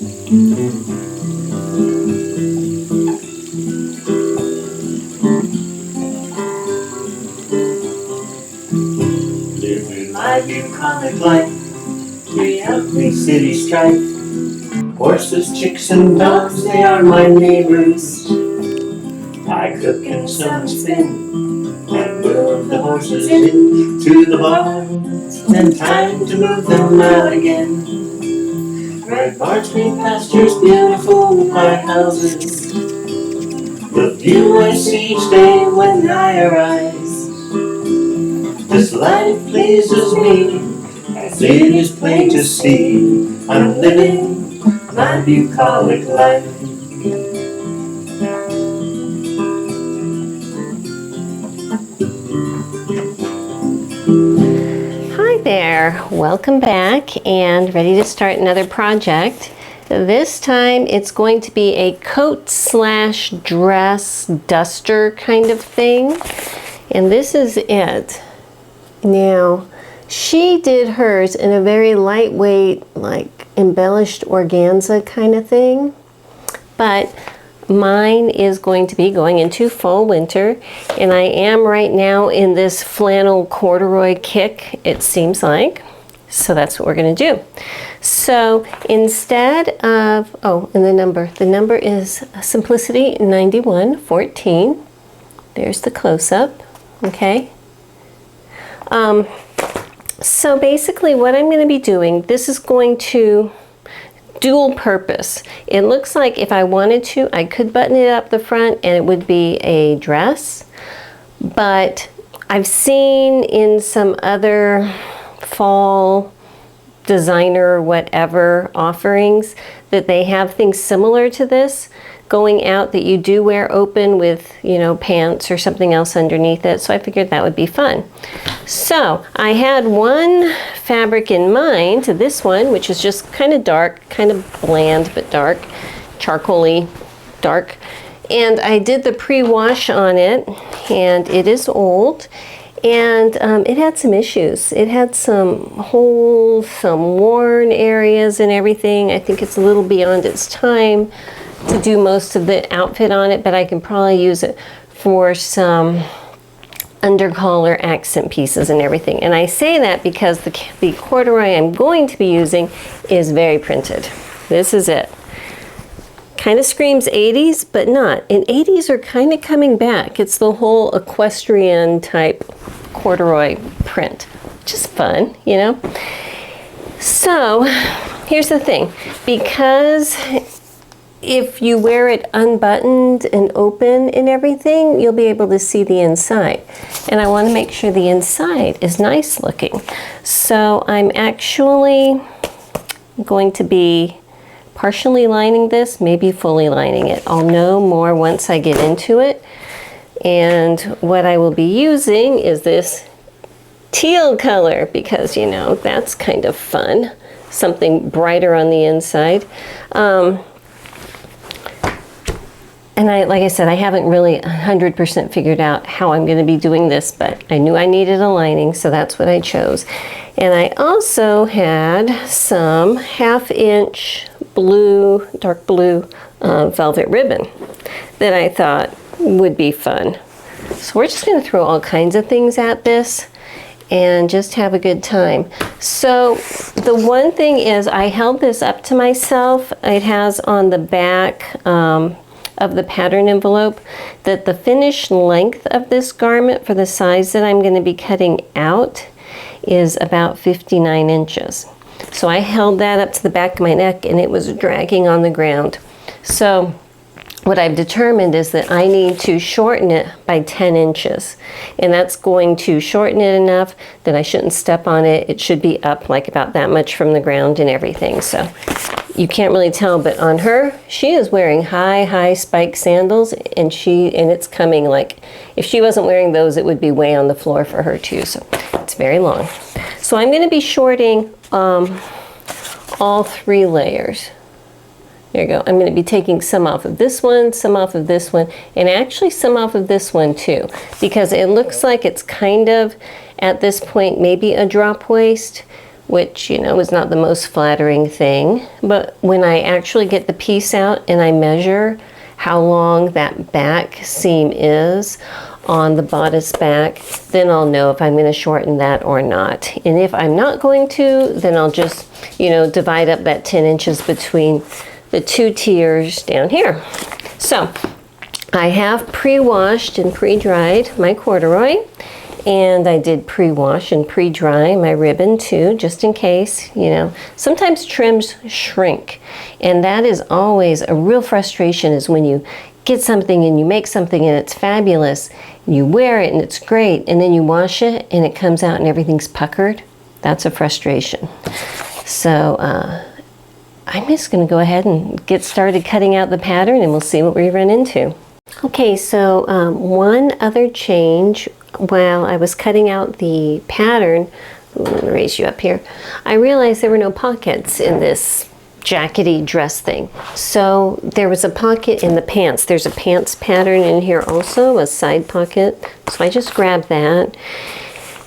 Living my bucolic life, the ugly city strife. Horses, chicks, and dogs, they are my neighbors. I cook and some spin, and move the horses into the barn, and time to move them out again. Red barns, green pastures, beautiful white houses, the view I see each day when I arise. This life pleases me, as it is plain to see. I'm living my bucolic life. Hi there, welcome back and ready to start another project. This time it's going to be a coat/dress duster kind of thing, and this is it. Now, she did hers in a very lightweight, like embellished organza kind of thing, but mine is going to be going into fall winter, and I am right now in this flannel corduroy kick, it seems like. So that's what we're going to do. So instead of, and the number is Simplicity 9114. There's the close-up, okay? So basically what I'm going to be doing, this is going to dual purpose. It looks like if I wanted to, I could button it up the front and it would be a dress, but I've seen in some other fall designer whatever offerings that they have things similar to this going out that you do wear open with, you know, pants or something else underneath it. So I figured that would be fun. So I had one fabric in mind, this one, which is just kind of dark, kind of bland but dark, charcoaly dark. And I did the pre-wash on it, and it is old. And it had some issues. It had some holes, some worn areas and everything. I think it's a little beyond its time to do most of the outfit on it, but I can probably use it for some undercollar accent pieces and everything. And I say that because the corduroy I'm going to be using is very printed. This is it. Kind of screams 80s, but not. And 80s are kind of coming back. It's the whole equestrian type corduroy print. Just fun, you know? So here's the thing. Because if you wear it unbuttoned and open and everything, you'll be able to see the inside. And I want to make sure the inside is nice looking. So I'm actually going to be partially lining this, maybe fully lining it. I'll know more once I get into it. And what I will be using is this teal color because, you know, that's kind of fun. Something brighter on the inside. And like I said, I haven't really 100% figured out how I'm going to be doing this, but I knew I needed a lining, so that's what I chose. And I also had some 1/2 inch blue, dark blue velvet ribbon that I thought would be fun. So we're just going to throw all kinds of things at this and just have a good time. So the one thing is I held this up to myself. It has on the back of the pattern envelope that the finished length of this garment for the size that I'm going to be cutting out is about 59 inches. So I held that up to the back of my neck and it was dragging on the ground. So what I've determined is that I need to shorten it by 10 inches. And that's going to shorten it enough that I shouldn't step on it. It should be up like about that much from the ground and everything. So you can't really tell, but on her, she is wearing high spike sandals, and it's coming like, if she wasn't wearing those, it would be way on the floor for her too. So it's very long. So I'm going to be shorting all 3 layers. There you go. I'm going to be taking some off of this one, some off of this one, and actually some off of this one too, because it looks like it's kind of, at this point, maybe a drop waist, which, you know, is not the most flattering thing. But when I actually get the piece out and I measure how long that back seam is on the bodice back, then I'll know if I'm going to shorten that or not. And if I'm not going to, then I'll just, you know, divide up that 10 inches between the two tiers down here. So I have pre-washed and pre-dried my corduroy, and I did pre-wash and pre-dry my ribbon too, just in case, you know. Sometimes trims shrink, and that is always a real frustration, is when you get something and you make something and it's fabulous, and you wear it and it's great, and then you wash it and it comes out and everything's puckered. That's a frustration. So I'm just going to go ahead and get started cutting out the pattern, and we'll see what we run into. Okay, so one other change while I was cutting out the pattern, I'm going to raise you up here, I realized there were no pockets in this jackety dress thing. So there was a pocket in the pants. There's a pants pattern in here also, a side pocket. So I just grabbed that,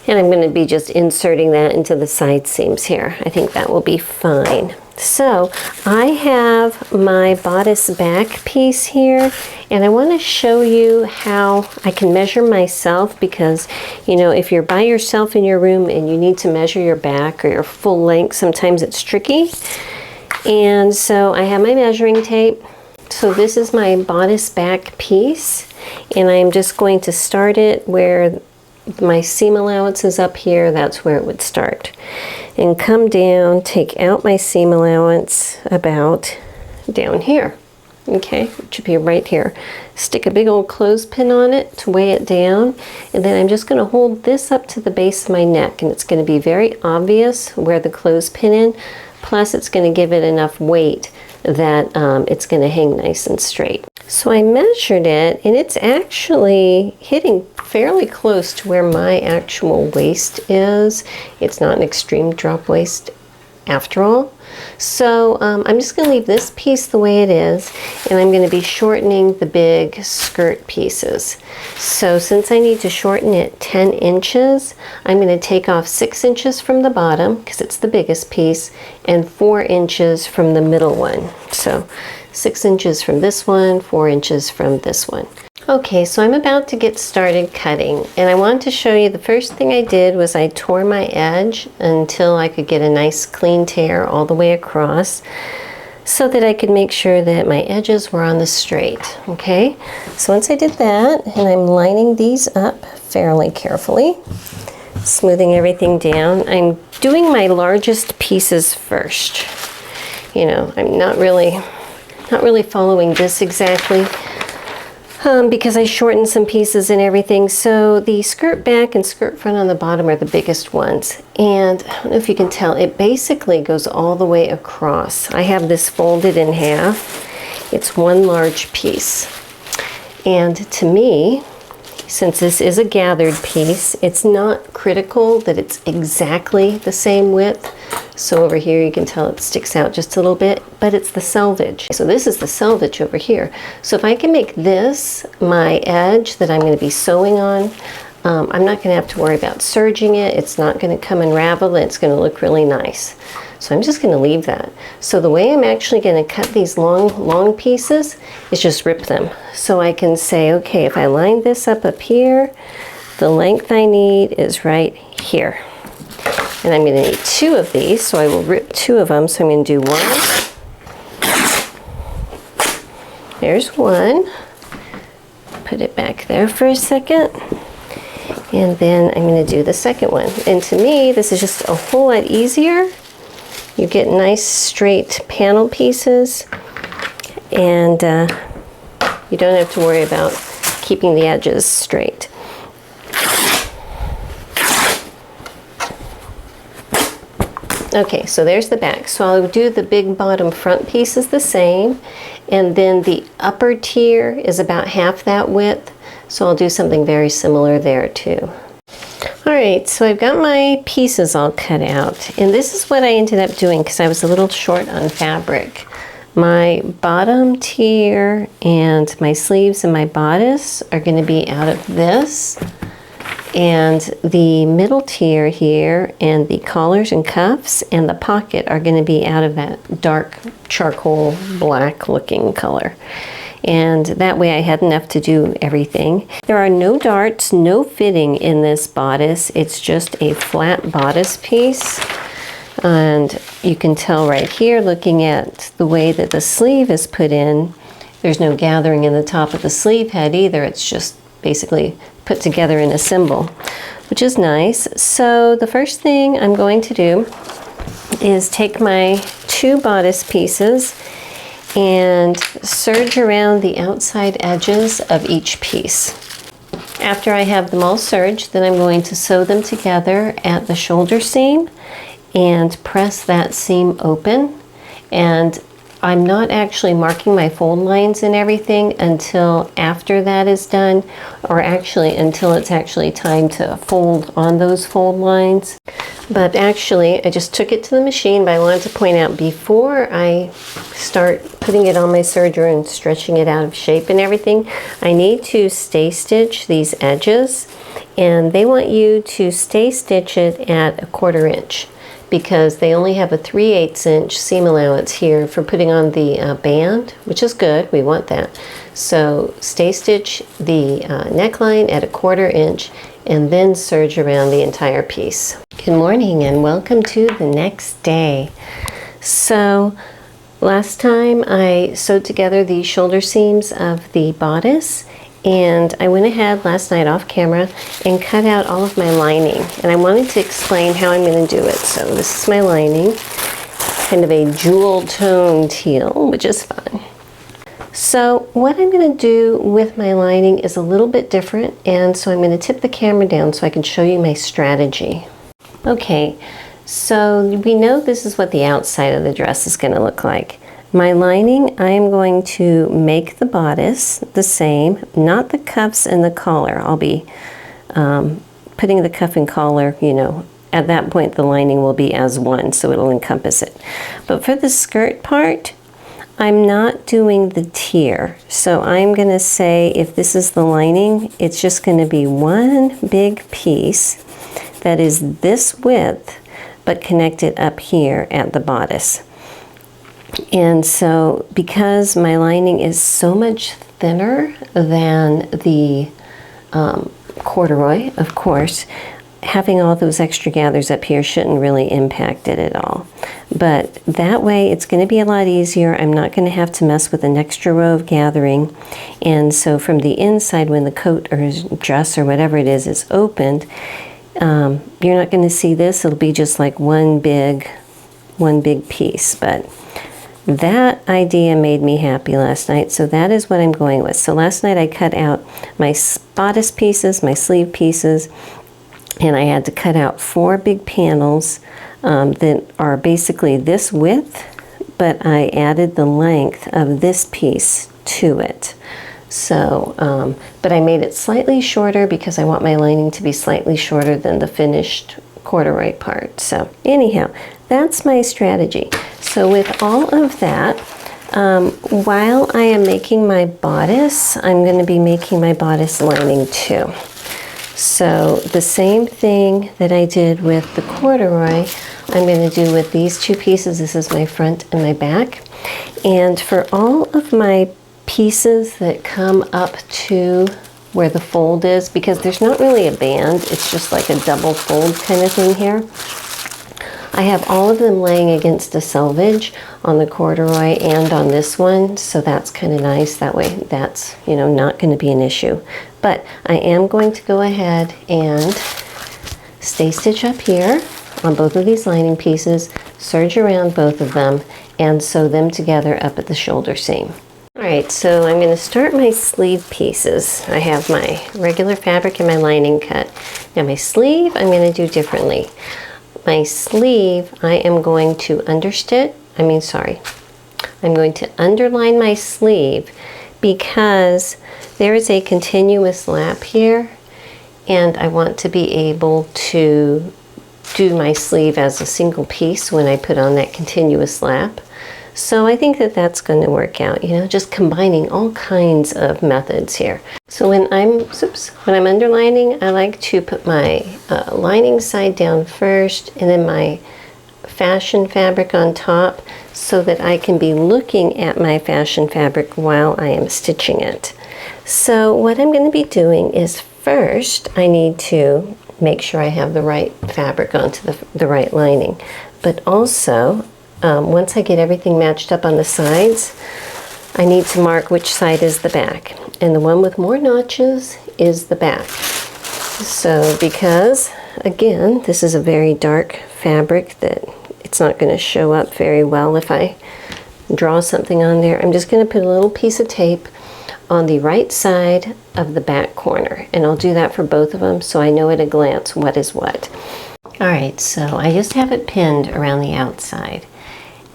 and I'm going to be just inserting that into the side seams here. I think that will be fine. So I have my bodice back piece here, and I want to show you how I can measure myself, because, you know, if you're by yourself in your room and you need to measure your back or your full length, sometimes it's tricky. And so I have my measuring tape. So this is my bodice back piece, and I'm just going to start it where my seam allowance is up here. That's where it would start, and come down, take out my seam allowance about down here. Okay, it should be right here. Stick a big old clothespin on it to weigh it down, and then I'm just going to hold this up to the base of my neck, and it's going to be very obvious where the clothespin is. Plus it's going to give it enough weight that it's going to hang nice and straight. So I measured it, and it's actually hitting fairly close to where my actual waist is. It's not an extreme drop waist after all. So I'm just going to leave this piece the way it is, and I'm going to be shortening the big skirt pieces. So since I need to shorten it 10 inches, I'm going to take off 6 inches from the bottom, because it's the biggest piece, and 4 inches from the middle one. So 6 inches from this one, 4 inches from this one. Okay, so I'm about to get started cutting, and I wanted to show you the first thing I did was I tore my edge until I could get a nice clean tear all the way across, so that I could make sure that my edges were on the straight. Okay, so once I did that, and I'm lining these up fairly carefully, smoothing everything down, I'm doing my largest pieces first. You know, I'm not really following this exactly, because I shortened some pieces and everything. So the skirt back and skirt front on the bottom are the biggest ones. And I don't know if you can tell, it basically goes all the way across. I have this folded in half. It's one large piece. And to me, since this is a gathered piece, it's not critical that it's exactly the same width. So over here you can tell it sticks out just a little bit, but it's the selvage. So this is the selvage over here. So if I can make this my edge that I'm going to be sewing on, I'm not going to have to worry about serging it. It's not going to come and ravel. It's going to look really nice. So I'm just going to leave that. So the way I'm actually going to cut these long pieces is just rip them. So I can say, okay, if I line this up here, the length I need is right here. And I'm going to need 2 of these, so I will rip 2 of them. So I'm going to do 1. There's 1. Put it back there for a second. And then I'm going to do the second one. And to me, this is just a whole lot easier. You get nice straight panel pieces, and you don't have to worry about keeping the edges straight. Okay, so there's the back. So I'll do the big bottom front pieces the same, and then the upper tier is about half that width. So I'll do something very similar there too. All right, so I've got my pieces all cut out, and this is what I ended up doing because I was a little short on fabric. My bottom tier and my sleeves and my bodice are going to be out of this, And the middle tier here and the collars and cuffs and the pocket are going to be out of that dark charcoal black looking color. And that way I had enough to do everything. There are no darts, no fitting in this bodice. It's just a flat bodice piece. And you can tell right here, looking at the way that the sleeve is put in, there's no gathering in the top of the sleeve head either. It's just basically put together in a symbol, which is nice. So the first thing I'm going to do is take my 2 bodice pieces and serge around the outside edges of each piece. After I have them all serged, then I'm going to sew them together at the shoulder seam and press that seam open. And I'm not actually marking my fold lines and everything until after that is done, or actually until it's actually time to fold on those fold lines. But actually, I just took it to the machine, but I wanted to point out before I start putting it on my serger and stretching it out of shape and everything, I need to stay stitch these edges, and they want you to stay stitch it at 1/4 inch because they only have a 3/8 inch seam allowance here for putting on the band, which is good, we want that. So stay stitch the neckline at 1/4 inch and then serge around the entire piece. Good morning and welcome to the next day. So last time I sewed together the shoulder seams of the bodice, and I went ahead last night off camera and cut out all of my lining, and I wanted to explain how I'm going to do it. So this is my lining, kind of a jewel tone teal, which is fun. So what I'm going to do with my lining is a little bit different, and so I'm going to tip the camera down so I can show you my strategy. Okay, so we know this is what the outside of the dress is going to look like. My lining, I am going to make the bodice the same, not the cuffs and the collar. I'll be putting the cuff and collar, you know, at that point the lining will be as one, so it'll encompass it. But for the skirt part, I'm not doing the tier. So I'm going to say if this is the lining, it's just going to be one big piece that is this width, but connected up here at the bodice. And so because my lining is so much thinner than the corduroy, of course, having all those extra gathers up here shouldn't really impact it at all. But that way it's going to be a lot easier. I'm not going to have to mess with an extra row of gathering. And so from the inside, when the coat or dress or whatever it is opened, you're not going to see this. It'll be just like one big piece. But that idea made me happy last night, so that is what I'm going with. So last night I cut out my bodice pieces, my sleeve pieces, and I had to cut out 4 big panels that are basically this width, but I added the length of this piece to it. So, but I made it slightly shorter because I want my lining to be slightly shorter than the finished corduroy part. So anyhow, that's my strategy. So with all of that, while I am making my bodice, I'm going to be making my bodice lining too. So the same thing that I did with the corduroy, I'm going to do with these 2 pieces. This is my front and my back. And for all of my pieces that come up to where the fold is, because there's not really a band, it's just like a double fold kind of thing here. I have all of them laying against a selvage on the corduroy and on this one, so that's kind of nice. That way that's, you know, not going to be an issue. But I am going to go ahead and stay stitch up here on both of these lining pieces, serge around both of them, and sew them together up at the shoulder seam. Alright, so I'm going to start my sleeve pieces. I have my regular fabric and my lining cut. Now my sleeve I'm going to do differently. My sleeve I am going to I'm going to underline my sleeve because there is a continuous lap here, and I want to be able to do my sleeve as a single piece when I put on that continuous lap. So I think that that's going to work out, you know, just combining all kinds of methods here. So when I'm underlining, I like to put my lining side down first and then my fashion fabric on top so that I can be looking at my fashion fabric while I am stitching it. So what I'm going to be doing is first I need to make sure I have the right fabric onto the right lining, but also once I get everything matched up on the sides, I need to mark which side is the back, and the one with more notches is the back. So because again this is a very dark fabric that it's not going to show up very well if I draw something on there, I'm just going to put a little piece of tape on the right side of the back corner, and I'll do that for both of them so I know at a glance what is what. Alright, so I just have it pinned around the outside,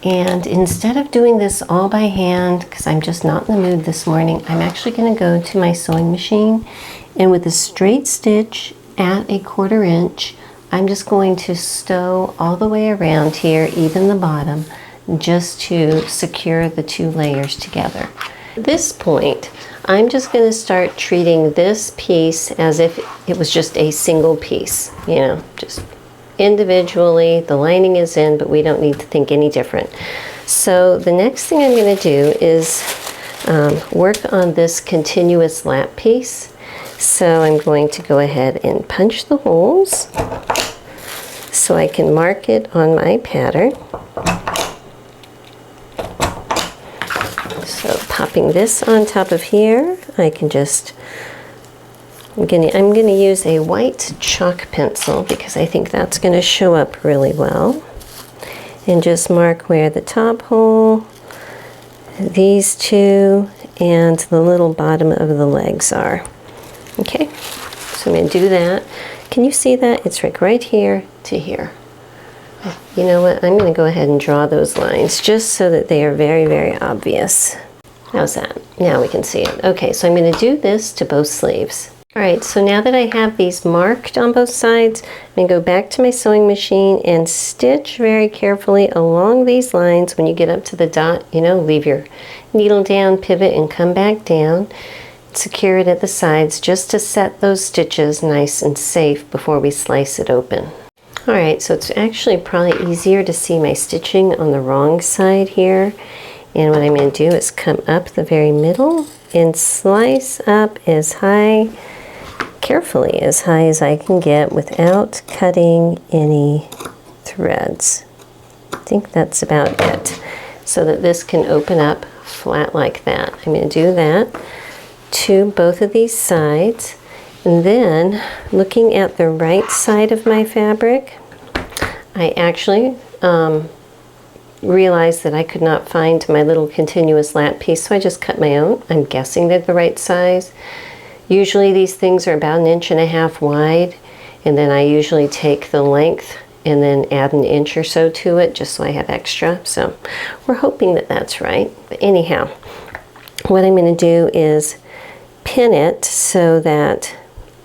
and instead of doing this all by hand because I'm just not in the mood this morning, I'm actually going to go to my sewing machine, and with a straight stitch at 1/4 inch I'm just going to sew all the way around here, even the bottom, just to secure the two layers together. At this point, I'm just going to start treating this piece as if it was just a single piece, you know, just individually. The lining is in, but we don't need to think any different. So the next thing I'm going to do is work on this continuous lap piece. So I'm going to go ahead and punch the holes so I can mark it on my pattern. So popping this on top of here, I can just, I'm going to use a white chalk pencil because I think that's going to show up really well. And just mark where the top hole, these two, and the little bottom of the legs are. Okay, so I'm going to do that. Can you see that? It's like right here to here. You know what? I'm going to go ahead and draw those lines just so that they are very, very obvious. How's that? Now we can see it. Okay, so I'm going to do this to both sleeves. Alright, so now that I have these marked on both sides, I'm going to go back to my sewing machine and stitch very carefully along these lines. When you get up to the dot, you know, leave your needle down, pivot, and come back down. Secure it at the sides just to set those stitches nice and safe before we slice it open. Alright, so it's actually probably easier to see my stitching on the wrong side here. And what I'm going to do is come up the very middle and slice up as high, carefully as high as I can get without cutting any threads. I think that's about it. So that this can open up flat like that. I'm going to do that to both of these sides, and then looking at the right side of my fabric, I actually realized that I could not find my little continuous lap piece, so I just cut my own. I'm guessing they're the right size. Usually these things are about 1.5 inches wide, and then I usually take the length and then add 1 inch or so to it just so I have extra. So we're hoping that that's right. But anyhow, what I'm going to do is pin it so that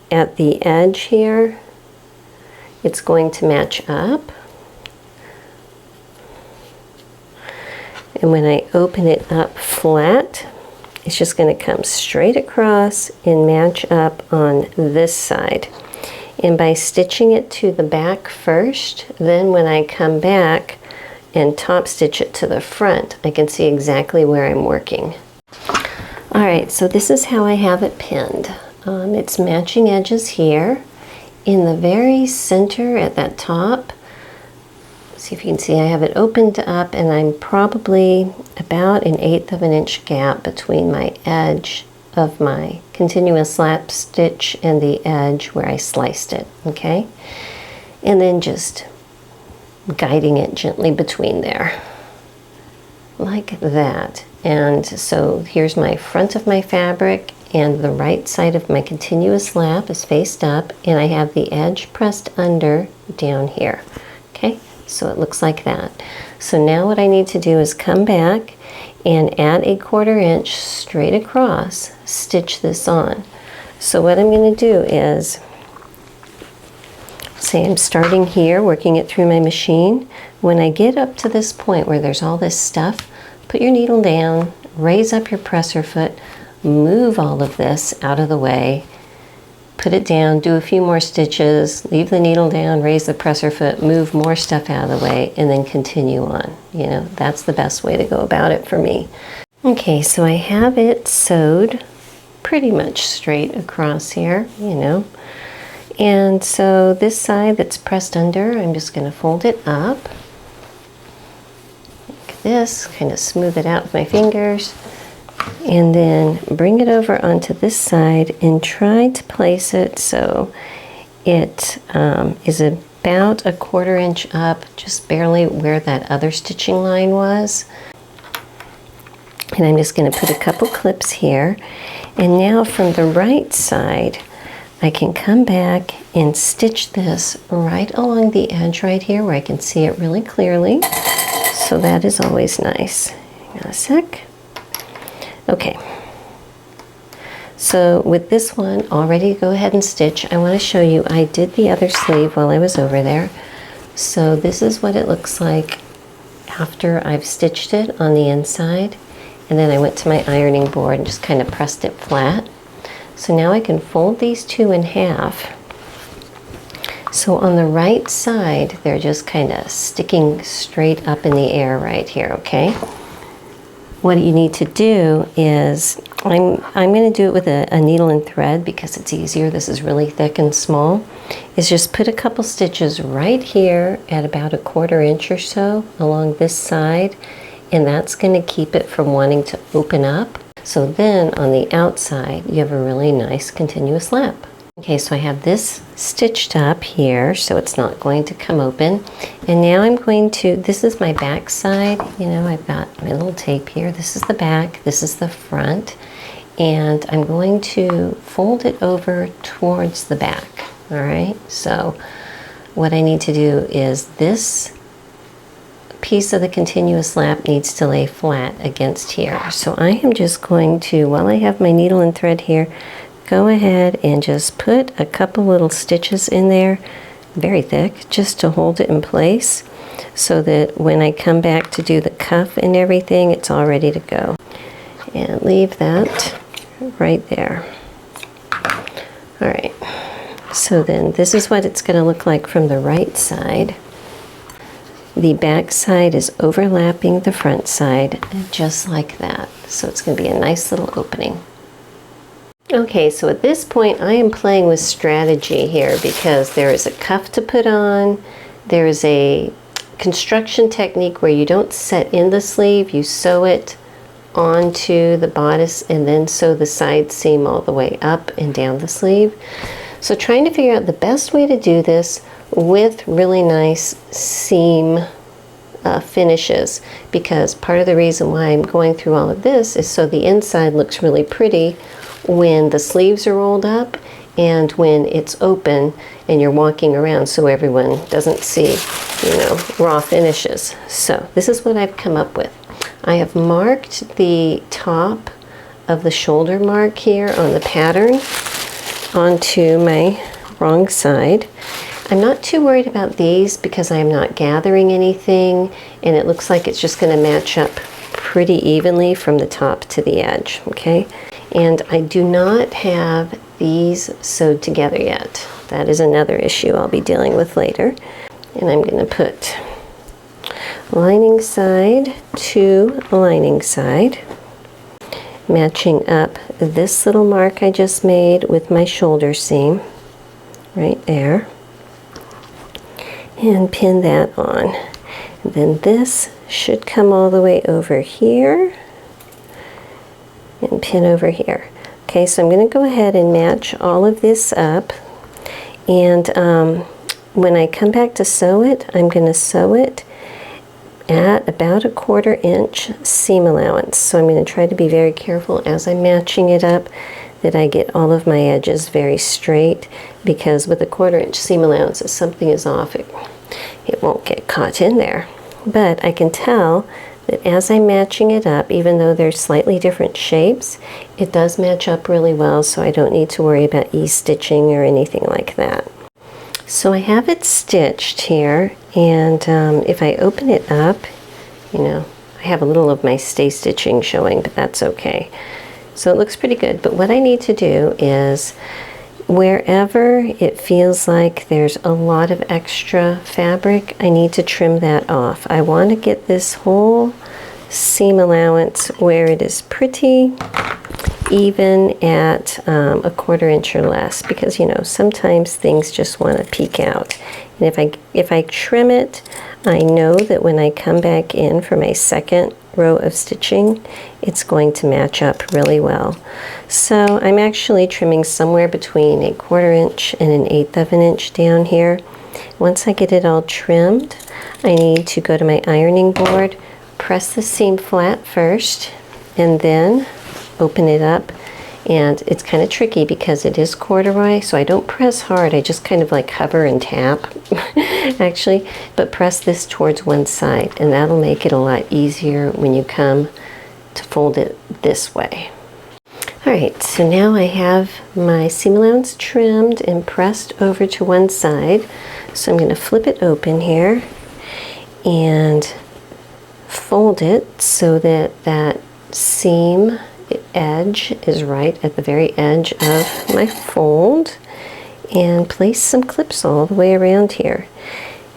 at the edge here it's going to match up, and when I open it up flat, it's just going to come straight across and match up on this side. And by stitching it to the back first, then when I come back and top stitch it to the front, I can see exactly where I'm working. Alright, so this is how I have it pinned. It's matching edges here. In the very center at that top, see if you can see, I have it opened up, and I'm probably about 1/8 inch gap between my edge of my continuous lap stitch and the edge where I sliced it, okay? And then just guiding it gently between there, like that. And so here's my front of my fabric, and the right side of my continuous lap is faced up, and I have the edge pressed under down here. Okay, so it looks like that. So now what I need to do is come back and at 1/4 inch straight across, stitch this on. So what I'm going to do is, say I'm starting here, working it through my machine. When I get up to this point where there's all this stuff, put your needle down, raise up your presser foot, move all of this out of the way, put it down, do a few more stitches, leave the needle down, raise the presser foot, move more stuff out of the way, and then continue on. You know, that's the best way to go about it for me. Okay, so I have it sewed pretty much straight across here, you know. And so this side that's pressed under, I'm just going to fold it up like this, kind of smooth it out with my fingers, and then bring it over onto this side and try to place it so it is about 1/4 inch up, just barely where that other stitching line was. And I'm just going to put a couple clips here. And now from the right side, I can come back and stitch this right along the edge right here where I can see it really clearly. So that is always nice. Hang on a sec. Okay. So with this one all ready to go ahead and stitch, I want to show you I did the other sleeve while I was over there. So this is what it looks like after I've stitched it on the inside. And then I went to my ironing board and just kind of pressed it flat. So now I can fold these two in half. So on the right side, they're just kind of sticking straight up in the air right here, okay? What you need to do is, I'm going to do it with a needle and thread because it's easier. This is really thick and small. Is just put a couple stitches right here at about 1/4 inch or so along this side, and that's going to keep it from wanting to open up. So then on the outside, you have a really nice continuous lap. Okay, so I have this stitched up here, so it's not going to come open. And now I'm going to, this is my back side. You know, I've got my little tape here. This is the back, this is the front. And I'm going to fold it over towards the back, all right? So what I need to do is this piece of the continuous lap needs to lay flat against here. So I am just going to, while I have my needle and thread here, go ahead and just put a couple little stitches in there, very thick, just to hold it in place so that when I come back to do the cuff and everything, it's all ready to go. And leave that right there. All right, so then this is what it's going to look like from the right side. The back side is overlapping the front side, just like that. So it's going to be a nice little opening. Okay, so at this point I am playing with strategy here because there is a cuff to put on. There is a construction technique where you don't set in the sleeve, you sew it onto the bodice and then sew the side seam all the way up and down the sleeve. So trying to figure out the best way to do this with really nice seam finishes, because part of the reason why I'm going through all of this is so the inside looks really pretty when the sleeves are rolled up and when it's open and you're walking around so everyone doesn't see, you know, raw finishes. So this is what I've come up with. I have marked the top of the shoulder mark here on the pattern onto my wrong side. I'm not too worried about these because I'm not gathering anything and it looks like it's just going to match up pretty evenly from the top to the edge, okay? And I do not have these sewed together yet. That is another issue I'll be dealing with later. And I'm going to put lining side to lining side, matching up this little mark I just made with my shoulder seam right there, and pin that on. And then this should come all the way over here and pin over here. Okay, so I'm going to go ahead and match all of this up, and when I come back to sew it, I'm going to sew it at about 1/4 inch seam allowance. So I'm going to try to be very careful as I'm matching it up that I get all of my edges very straight, because with 1/4 inch seam allowance, if something is off, it won't get caught in there. But I can tell that as I'm matching it up, even though they're slightly different shapes, it does match up really well, so I don't need to worry about e-stitching or anything like that. So I have it stitched here, and if I open it up, you know, I have a little of my stay stitching showing, but that's okay. So it looks pretty good, but what I need to do is wherever it feels like there's a lot of extra fabric, I need to trim that off. I want to get this whole seam allowance where it is pretty even at a 1/4 inch or less, because you know sometimes things just want to peek out. And if I trim it, I know that when I come back in for my second row of stitching, it's going to match up really well. So I'm actually trimming somewhere between a 1/4 inch and an 1/8 of an inch down here. Once I get it all trimmed, I need to go to my ironing board, press the seam flat first, and then open it up. And it's kind of tricky because it is corduroy, so I don't press hard. I just kind of like hover and tap, actually, but press this towards one side, and that'll make it a lot easier when you come to fold it this way. All right, so now I have my seam allowance trimmed and pressed over to one side. So I'm going to flip it open here and fold it so that that seam edge is right at the very edge of my fold, and place some clips all the way around here.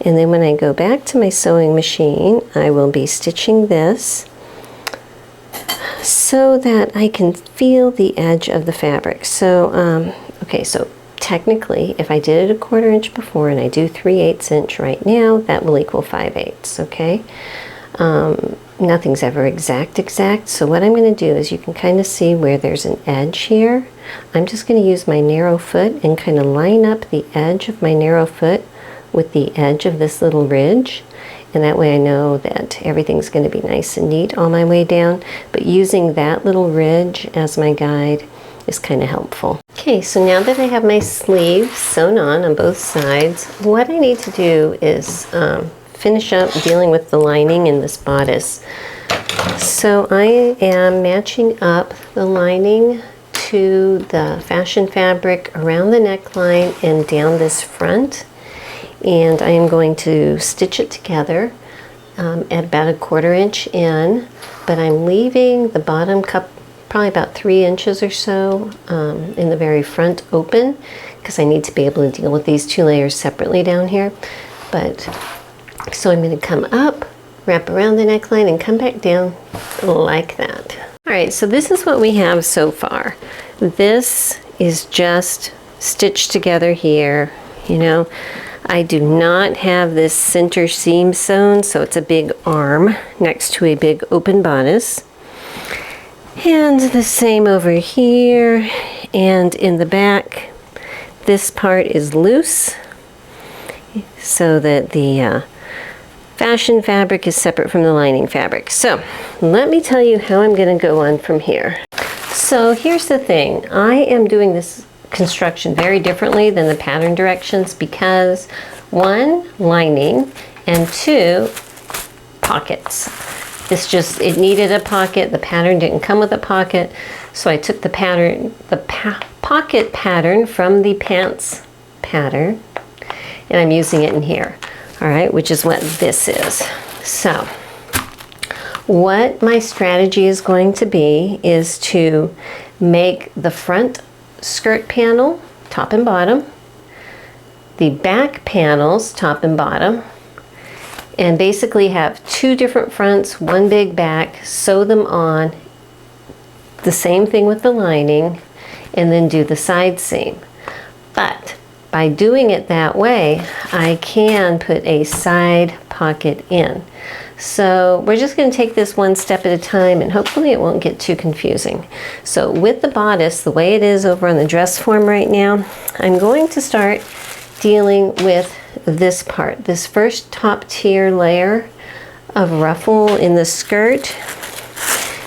And then when I go back to my sewing machine, I will be stitching this so that I can feel the edge of the fabric. So, okay, so technically, if I did it a 1/4 inch before and I do 3/8 inch right now, that will equal 5/8, okay? Nothing's ever exact, so what I'm going to do is you can kind of see where there's an edge here. I'm just going to use my narrow foot and kind of line up the edge of my narrow foot with the edge of this little ridge, and that way I know that everything's going to be nice and neat all my way down, but using that little ridge as my guide is kind of helpful. Okay, so now that I have my sleeves sewn on both sides, what I need to do is finish up dealing with the lining in this bodice. So I am matching up the lining to the fashion fabric around the neckline and down this front, and I am going to stitch it together at about a 1/4 inch in, but I'm leaving the bottom cup probably about 3 inches or so in the very front open, because I need to be able to deal with these two layers separately down here. But so I'm going to come up, wrap around the neckline, and come back down like that. All right, so this is what we have so far. This is just stitched together here. You know, I do not have this center seam sewn, so it's a big arm next to a big open bodice. And the same over here, and in the back, this part is loose so that the fashion fabric is separate from the lining fabric. So let me tell you how I'm going to go on from here. So here's the thing. I am doing this construction very differently than the pattern directions because 1, lining, and 2, pockets. It needed a pocket. The pattern didn't come with a pocket. So I took the pattern, pocket pattern from the pants pattern, and I'm using it in here. All right, which is what this is. So what my strategy is going to be is to make the front skirt panel top and bottom, the back panels top and bottom, and basically have 2 different fronts, 1 big back, sew them on, the same thing with the lining, and then do the side seam. But by doing it that way, I can put a side pocket in. So we're just going to take this one step at a time, and hopefully it won't get too confusing. So with the bodice, the way it is over on the dress form right now, I'm going to start dealing with this part. This first top tier layer of ruffle in the skirt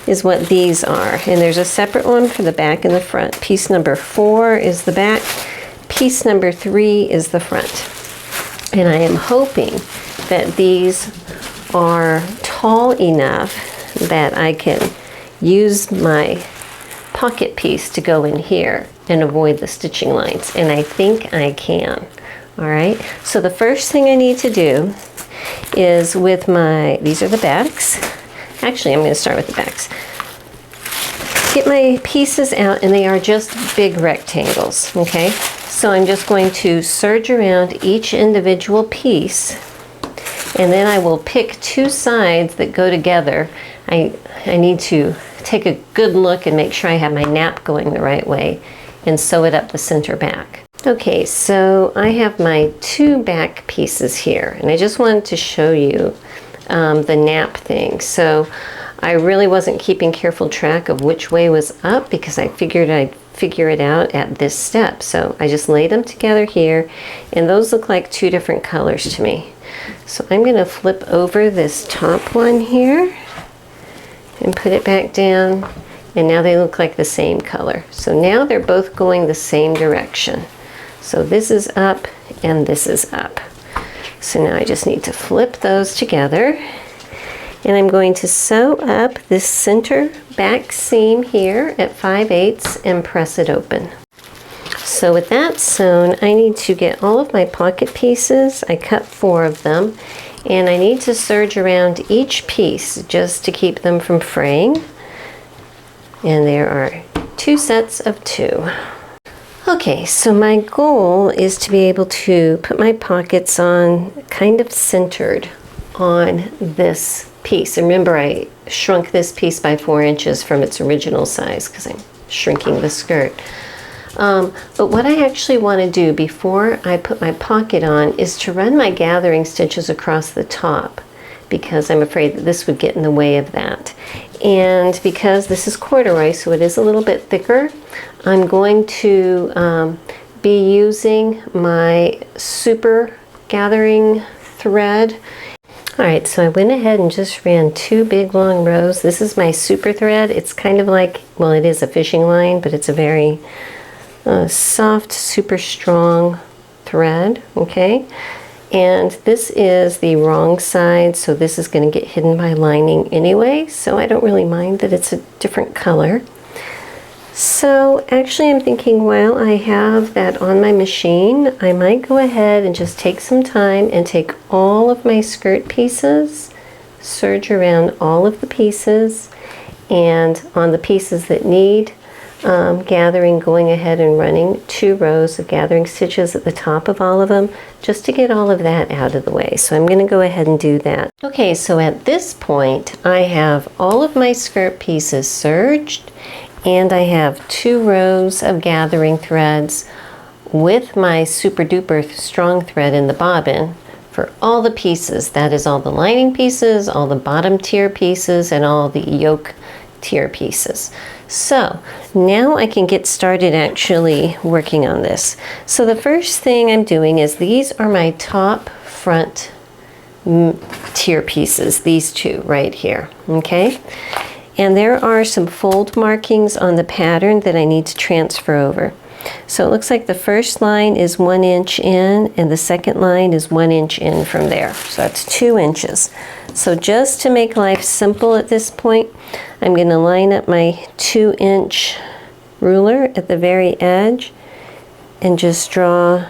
is what these are. And there's a separate one for the back and the front. Piece number 4 is the back. Piece number 3 is the front. And I am hoping that these are tall enough that I can use my pocket piece to go in here and avoid the stitching lines. And I think I can. All right, so the first thing I need to do is with these are the backs. Actually, I'm going to start with the backs. Get my pieces out, and they are just big rectangles, okay? So I'm just going to serge around each individual piece, and then I will pick two sides that go together. I need to take a good look and make sure I have my nap going the right way and sew it up the center back. Okay, so I have my two back pieces here, and I just wanted to show you the nap thing. So I really wasn't keeping careful track of which way was up because I figured I'd figure it out at this step. So I just laid them together here, and those look like two different colors to me. So I'm going to flip over this top one here and put it back down, and now they look like the same color. So now they're both going the same direction. So this is up and this is up. So now I just need to flip those together, and I'm going to sew up this center back seam here at 5/8 and press it open. So with that sewn, I need to get all of my pocket pieces. I cut 4 of them, and I need to serge around each piece just to keep them from fraying. And there are 2 sets of 2. Okay, so my goal is to be able to put my pockets on kind of centered on this piece. And remember, I shrunk this piece by 4 inches from its original size because I'm shrinking the skirt. But what I actually want to do before I put my pocket on is to run my gathering stitches across the top, because I'm afraid that this would get in the way of that. And because this is corduroy, so it is a little bit thicker, I'm going to be using my super gathering thread. All right, so I went ahead and just ran 2 big long rows. This is my super thread. It's kind of like, well, it is a fishing line, but it's a very soft, super strong thread, okay? And this is the wrong side, so this is going to get hidden by lining anyway, so I don't really mind that it's a different color. So actually I'm thinking while I have that on my machine, I might go ahead and just take some time and take all of my skirt pieces, serge around all of the pieces, and on the pieces that need gathering, going ahead and running 2 rows of gathering stitches at the top of all of them, just to get all of that out of the way. So I'm going to go ahead and do that. Okay, so at this point I have all of my skirt pieces serged, and I have 2 rows of gathering threads with my super duper strong thread in the bobbin for all the pieces. That is all the lining pieces, all the bottom tier pieces, and all the yoke tier pieces. So now I can get started actually working on this. So the first thing I'm doing is these are my top front tier pieces, these 2 right here, okay? And there are some fold markings on the pattern that I need to transfer over. So it looks like the first line is 1 inch in, and the second line is 1 inch in from there. So that's 2 inches. So just to make life simple at this point, I'm going to line up my 2-inch ruler at the very edge and just draw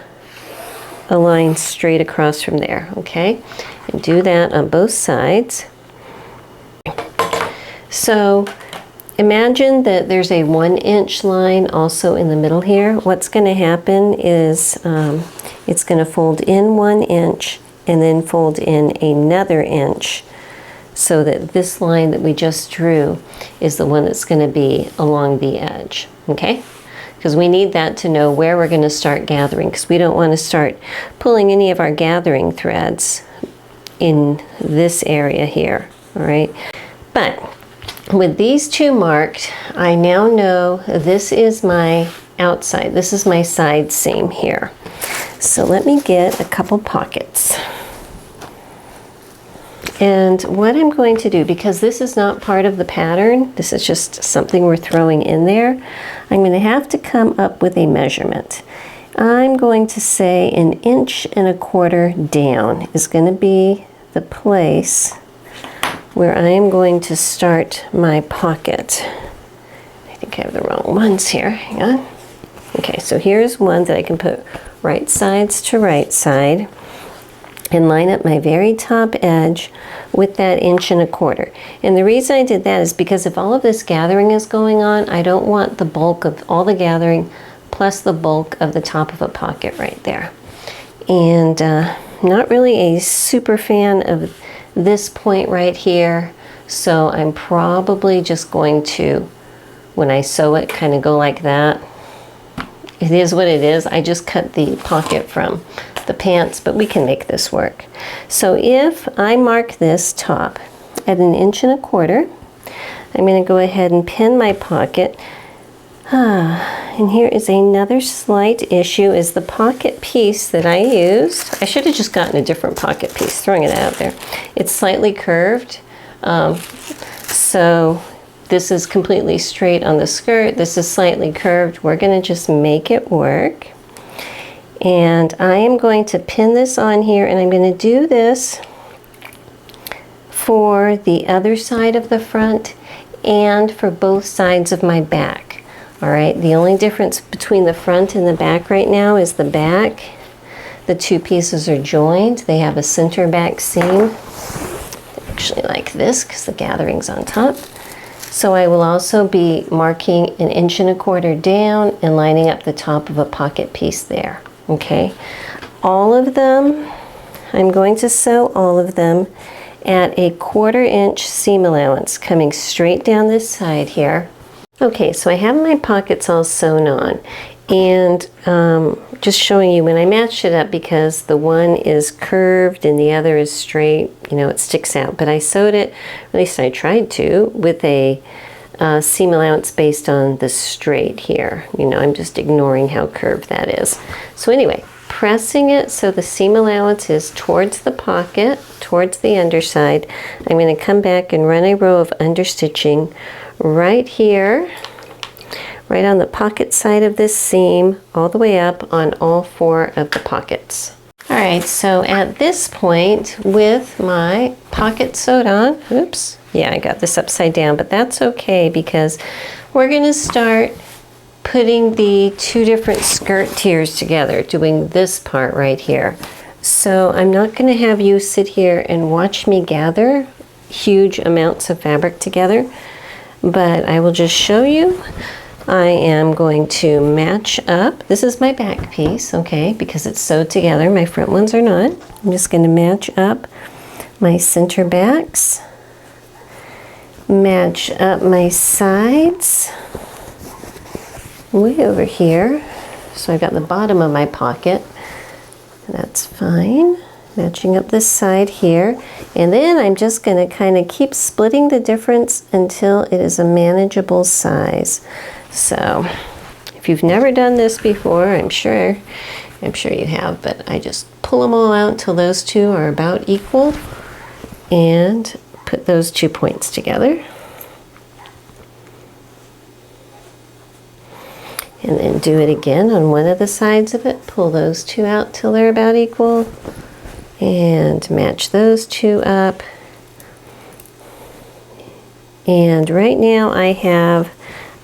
a line straight across from there, okay? And do that on both sides. So imagine that there's a 1-inch line also in the middle here. What's going to happen is it's going to fold in 1 inch and then fold in another inch, so that this line that we just drew is the one that's going to be along the edge, okay? Because we need that to know where we're going to start gathering, because we don't want to start pulling any of our gathering threads in this area here, all right? But with these 2 marked, I now know this is my outside. This is my side seam here. So let me get a couple pockets. And what I'm going to do, because this is not part of the pattern, this is just something we're throwing in there, I'm going to have to come up with a measurement. I'm going to say 1.25 inches down is going to be the place where I am going to start my pocket. I think I have the wrong ones here. Hang on. Okay, so here's one that I can put right sides to right side. and line up my very top edge with that 1¼ inch. And the reason I did that is because if all of this gathering is going on, I don't want the bulk of all the gathering plus the bulk of the top of a pocket right there. And not really a super fan of this point right here, so I'm probably just going to, when I sew it, kind of go like that. It is what it is. I just cut the pocket from the pants, but we can make this work. So if I mark this top at 1¼ inch, I'm going to go ahead and pin my pocket. And here is another slight issue, is the pocket piece that I used. I should have just gotten a different pocket piece, throwing it out there. It's slightly curved. So this is completely straight on the skirt. This is slightly curved. We're going to just make it work. And I am going to pin this on here, and I'm going to do this for the other side of the front and for both sides of my back. All right, the only difference between the front and the back right now is the back. The two pieces are joined. They have a center back seam, actually like this because the gathering's on top. So I will also be marking 1¼ inch down and lining up the top of a pocket piece there. Okay, all of them, I'm going to sew all of them at a 1/4 inch seam allowance coming straight down this side here. Okay, so I have my pockets all sewn on, and just showing you when I matched it up, because the one is curved and the other is straight, you know, it sticks out. But I sewed it, at least I tried to, with a seam allowance based on the straight here. You know, I'm just ignoring how curved that is. So anyway, pressing it so the seam allowance is towards the pocket, towards the underside, I'm going to come back and run a row of understitching right here, right on the pocket side of this seam, all the way up on all 4 of the pockets. All right, so at this point, with my pocket sewed on, oops, yeah, I got this upside down, but that's okay because we're going to start putting the 2 different skirt tiers together, doing this part right here. So I'm not going to have you sit here and watch me gather huge amounts of fabric together, but I will just show you. I am going to match up. This is my back piece, okay, because it's sewed together. My front ones are not. I'm just going to match up my center backs, match up my sides way over here. So I've got the bottom of my pocket. That's fine. Matching up this side here, and then I'm just going to kind of keep splitting the difference until it is a manageable size. So if you've never done this before, I'm sure you have, but I just pull them all out until those 2 are about equal and put those 2 points together. And then do it again on one of the sides of it. Pull those 2 out till they're about equal. And match those 2 up. And right now I have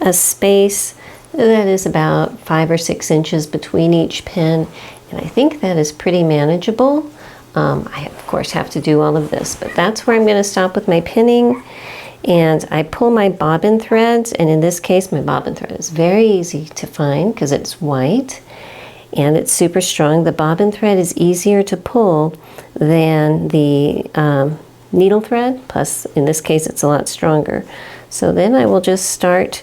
a space that is about 5 or 6 inches between each pin, and I think that is pretty manageable. I of course have to do all of this, but that's where I'm going to stop with my pinning. And I pull my bobbin threads, and in this case my bobbin thread is very easy to find because it's white and it's super strong. The bobbin thread is easier to pull than the needle thread, plus in this case it's a lot stronger. So then I will just start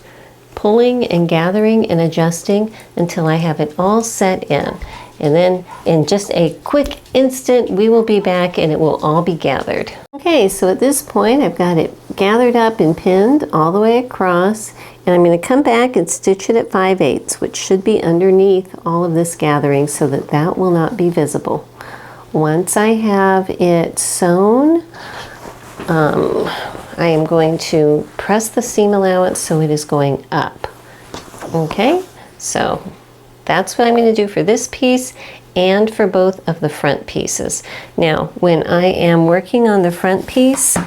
pulling and gathering and adjusting until I have it all set in. And then in just a quick instant we will be back and it will all be gathered. Okay, so at this point I've got it gathered up and pinned all the way across, and I'm going to come back and stitch it at 5/8, which should be underneath all of this gathering so that that will not be visible. Once I have it sewn, I am going to press the seam allowance so it is going up. Okay, so that's what I'm going to do for this piece and for both of the front pieces. Now, when I am working on the front piece,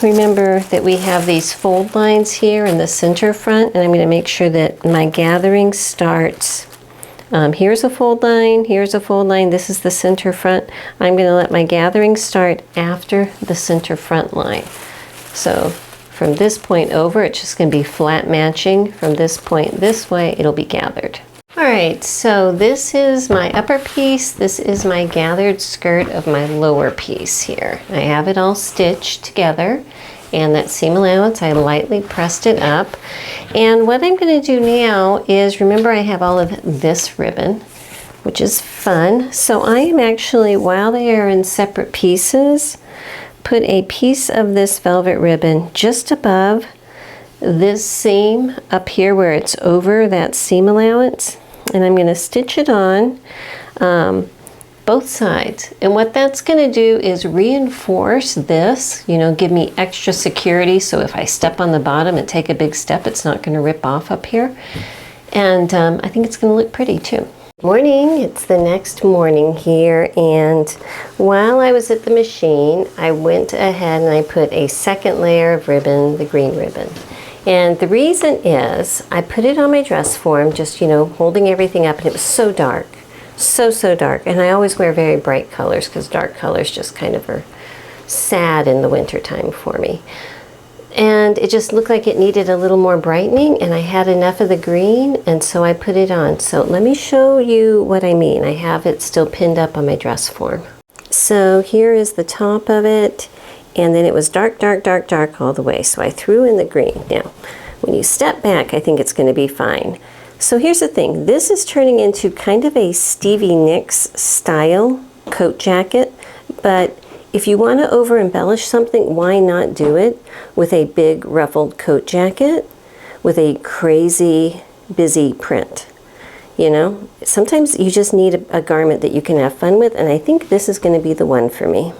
remember that we have these fold lines here in the center front, and I'm going to make sure that my gathering starts Here's a fold line, here's a fold line, this is the center front. I'm going to let my gathering start after the center front line. So from this point over, it's just going to be flat matching. From this point this way, it'll be gathered. All right, so this is my upper piece. This is my gathered skirt of my lower piece here. I have it all stitched together, and that seam allowance, I lightly pressed it up. And what I'm going to do now is, remember I have all of this ribbon, which is fun. So I am actually, while they are in separate pieces, put a piece of this velvet ribbon just above this seam up here where it's over that seam allowance, and I'm going to stitch it on both sides. And what that's going to do is reinforce this, you know, give me extra security, so if I step on the bottom and take a big step, it's not going to rip off up here. And I think it's going to look pretty too. Morning, it's the next morning here, and while I was at the machine, I went ahead and I put a second layer of ribbon, the green ribbon. And the reason is I put it on my dress form, just, you know, holding everything up, and it was so dark, so dark. And I always wear very bright colors because dark colors just kind of are sad in the winter time for me. And it just looked like it needed a little more brightening, and I had enough of the green, and so I put it on. So let me show you what I mean. I have it still pinned up on my dress form. So here is the top of it, and then it was dark, dark, dark, dark all the way. So I threw in the green. Now, when you step back, I think it's going to be fine. So here's the thing. This is turning into kind of a Stevie Nicks style coat jacket, but if you want to over embellish something, why not do it with a big ruffled coat jacket with a crazy busy print? You know, sometimes you just need a garment that you can have fun with, and I think this is going to be the one for me.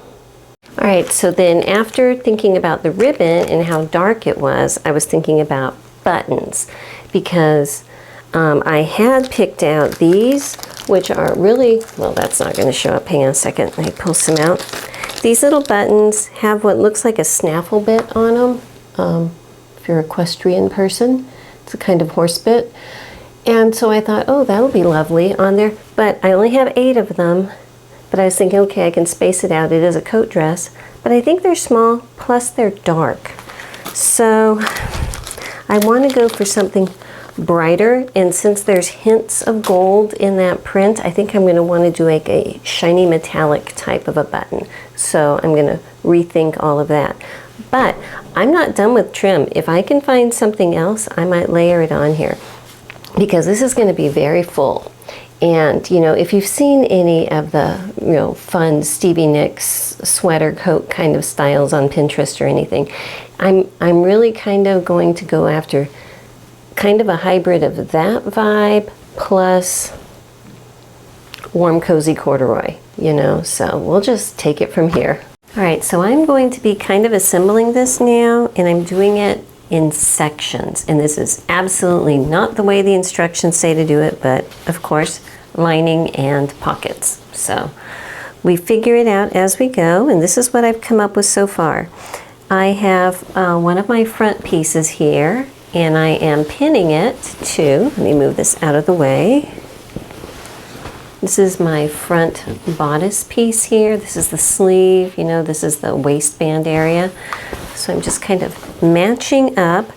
All right, so then after thinking about the ribbon and how dark it was, I was thinking about buttons, because I had picked out these, which are really, well, that's not going to show up. Hang on a second, let me pull some out. These little buttons have what looks like a snaffle bit on them. If you're an equestrian person, it's a kind of horse bit. And so I thought, oh, that'll be lovely on there. But I only have 8 of them. But I was thinking, okay, I can space it out. It is a coat dress. But I think they're small, plus they're dark. So I want to go for something brighter, and since there's hints of gold in that print, I think I'm going to want to do like a shiny metallic type of a button. So I'm going to rethink all of that. But I'm not done with trim. If I can find something else, I might layer it on here, because this is going to be very full. And, you know, if you've seen any of the, you know, fun Stevie Nicks sweater coat kind of styles on Pinterest or anything, I'm really kind of going to go after kind of a hybrid of that vibe plus warm, cozy corduroy, you know, so we'll just take it from here. All right, so I'm going to be kind of assembling this now, and I'm doing it in sections, and this is absolutely not the way the instructions say to do it, but of course, lining and pockets. So we figure it out as we go, and this is what I've come up with so far. I have one of my front pieces here, and I am pinning it to, let me move this out of the way. This is my front bodice piece here. This is the sleeve, you know, this is the waistband area. So I'm just kind of matching up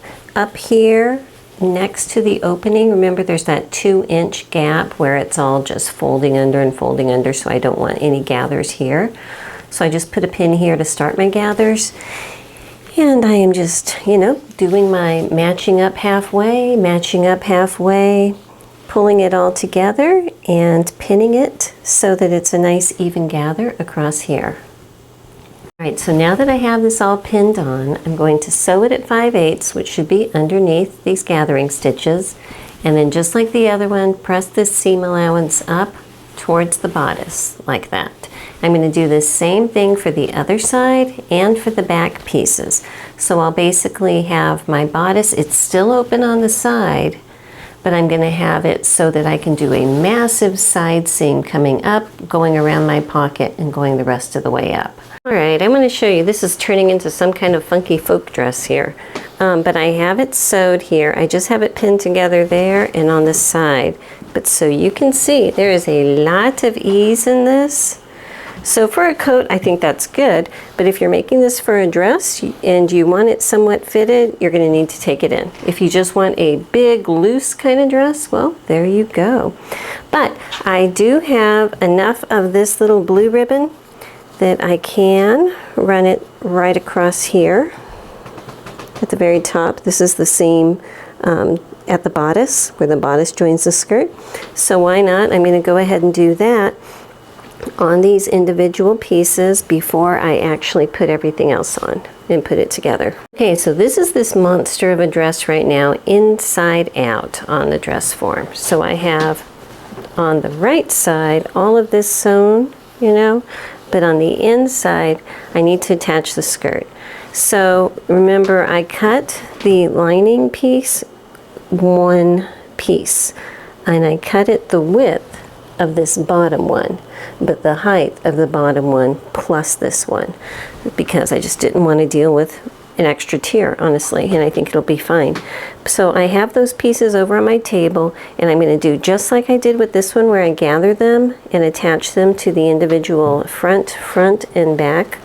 here next to the opening. Remember, there's that 2-inch gap where it's all just folding under and folding under, so I don't want any gathers here. So I just put a pin here to start my gathers. And I am just, you know, doing my matching up halfway, pulling it all together and pinning it so that it's a nice even gather across here. All right, so now that I have this all pinned on, I'm going to sew it at 5/8, which should be underneath these gathering stitches. And then just like the other one, press this seam allowance up towards the bodice, like that. I'm going to do the same thing for the other side and for the back pieces. So I'll basically have my bodice, it's still open on the side, but I'm going to have it so that I can do a massive side seam coming up, going around my pocket, and going the rest of the way up. All right, I'm going to show you, this is turning into some kind of funky folk dress here. but I have it sewed here. I just have it pinned together there and on the side. But so you can see there is a lot of ease in this. So for a coat, I think that's good. But if you're making this for a dress and you want it somewhat fitted, you're going to need to take it in. If you just want a big, loose kind of dress, well, there you go. But I do have enough of this little blue ribbon that I can run it right across here at the very top. This is the seam at the bodice, where the bodice joins the skirt. So why not? I'm going to go ahead and do that on these individual pieces before I actually put everything else on and put it together. Okay, so this is this monster of a dress right now, inside out on the dress form. So I have on the right side all of this sewn, you know, but on the inside I need to attach the skirt. So remember, I cut the lining piece one piece, and I cut it the width of this bottom one, but the height of the bottom one plus this one, because I just didn't want to deal with an extra tier, honestly, and I think it'll be fine. So I have those pieces over on my table, and I'm going to do just like I did with this one, where I gather them and attach them to the individual front and back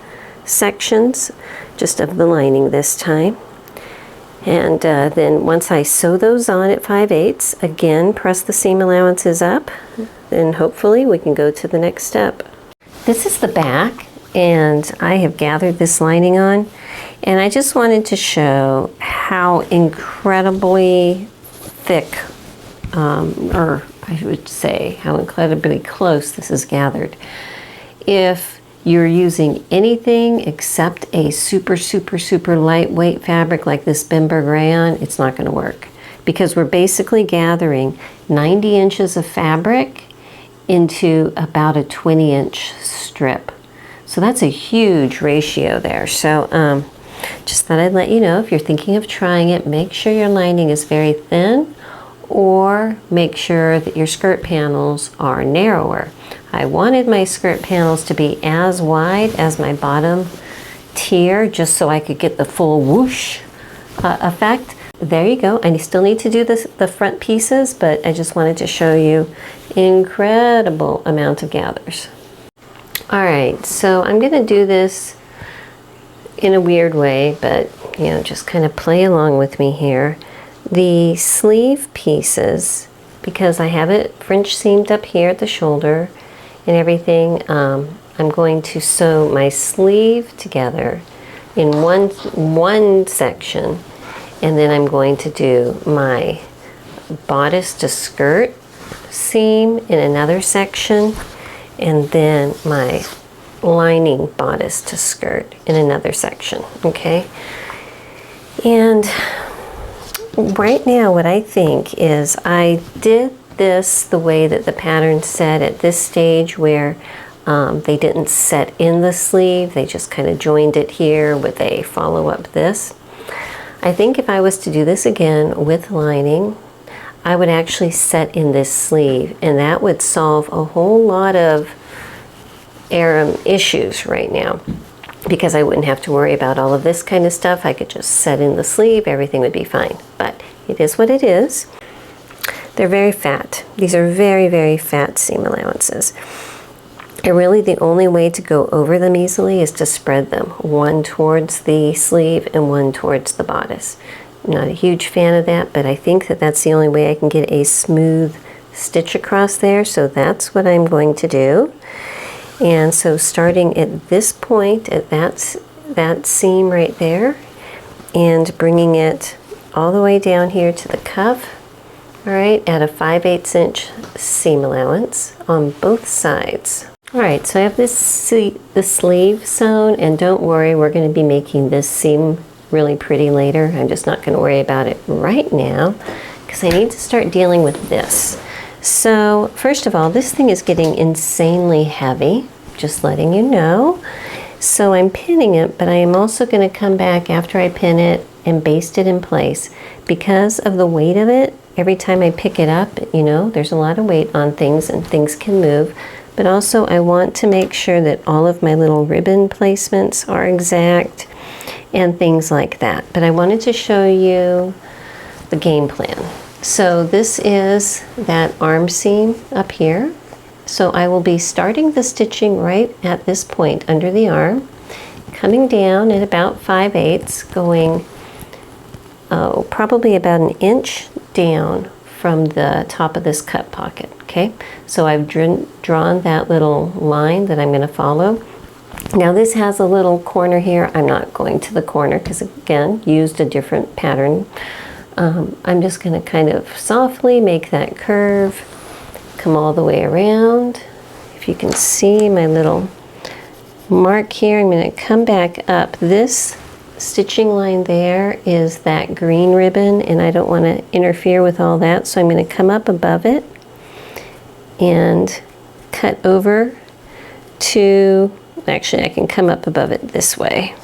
sections, just of the lining this time. And then once I sew those on at 5/8, again, press the seam allowances up, and hopefully we can go to the next step. This is the back, and I have gathered this lining on, and I just wanted to show how incredibly thick, or I would say how incredibly close this is gathered. If you're using anything except a super lightweight fabric like this Bimber rayon, it's not going to work, because we're basically gathering 90 inches of fabric into about a 20-inch strip. So that's a huge ratio there. So just thought I'd let you know, if you're thinking of trying it, make sure your lining is very thin, or make sure that your skirt panels are narrower. I wanted my skirt panels to be as wide as my bottom tier, just so I could get the full whoosh effect. There you go. I still need to do the front pieces, but I just wanted to show you incredible amount of gathers. All right, so I'm going to do this in a weird way, but you know, just kind of play along with me here. The sleeve pieces, because I have it French seamed up here at the shoulder and everything, I'm going to sew my sleeve together in one section, and then I'm going to do my bodice to skirt seam in another section, and then my lining bodice to skirt in another section. Okay, and right now what I think is, I did this the way that the pattern said at this stage, where they didn't set in the sleeve, they just kind of joined it here with a follow-up this. I think if I was to do this again with lining, I would actually set in this sleeve, and that would solve a whole lot of issues right now, because I wouldn't have to worry about all of this kind of stuff. I could just set in the sleeve, everything would be fine. But it is what it is. They're very fat. These are very fat seam allowances. And really the only way to go over them easily is to spread them, one towards the sleeve and one towards the bodice. I'm not a huge fan of that, but I think that that's the only way I can get a smooth stitch across there, so that's what I'm going to do. And so starting at this point, at that seam right there, and bringing it all the way down here to the cuff, all right, at a 5/8 inch seam allowance on both sides. All right, so I have the sleeve sewn, and don't worry, we're going to be making this seam really pretty later. I'm just not going to worry about it right now, because I need to start dealing with this. So first of all, this thing is getting insanely heavy, just letting you know. So I'm pinning it, but I am also going to come back after I pin it and baste it in place. Because of the weight of it, every time I pick it up, you know, there's a lot of weight on things and things can move. But also I want to make sure that all of my little ribbon placements are exact. and things like that. But I wanted to show you the game plan. So this is that arm seam up here. So I will be starting the stitching right at this point under the arm, coming down at about 5/8, going probably about an inch down from the top of this cut pocket, okay? So I've drawn that little line that I'm going to follow. Now this has a little corner here. I'm not going to the corner because, again, used a different pattern. I'm just going to kind of softly make that curve, come all the way around. If you can see my little mark here, I'm going to come back up. This stitching line there is that green ribbon, and I don't want to interfere with all that, so I'm going to come up above it and cut over to, actually I can come up above it this way,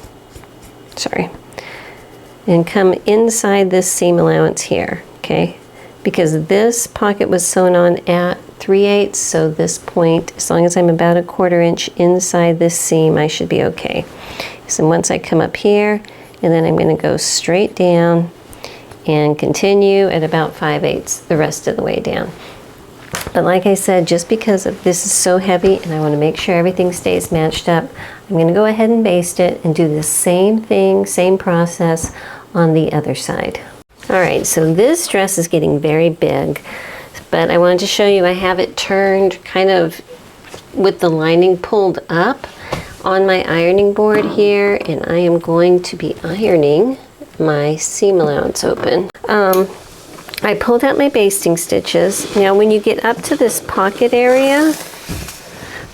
sorry, and come inside this seam allowance here, okay? Because this pocket was sewn on at 3/8, so this point, as long as I'm about 1/4 inch inside this seam, I should be okay. So once I come up here, and then I'm going to go straight down and continue at about 5/8 the rest of the way down. But like I said, just because of this is so heavy and I want to make sure everything stays matched up, I'm going to go ahead and baste it and do the same thing, same process on the other side. All right, so this dress is getting very big, but I wanted to show you I have it turned kind of with the lining pulled up on my ironing board here, and I am going to be ironing my seam allowance open. I pulled out my basting stitches. Now when you get up to this pocket area,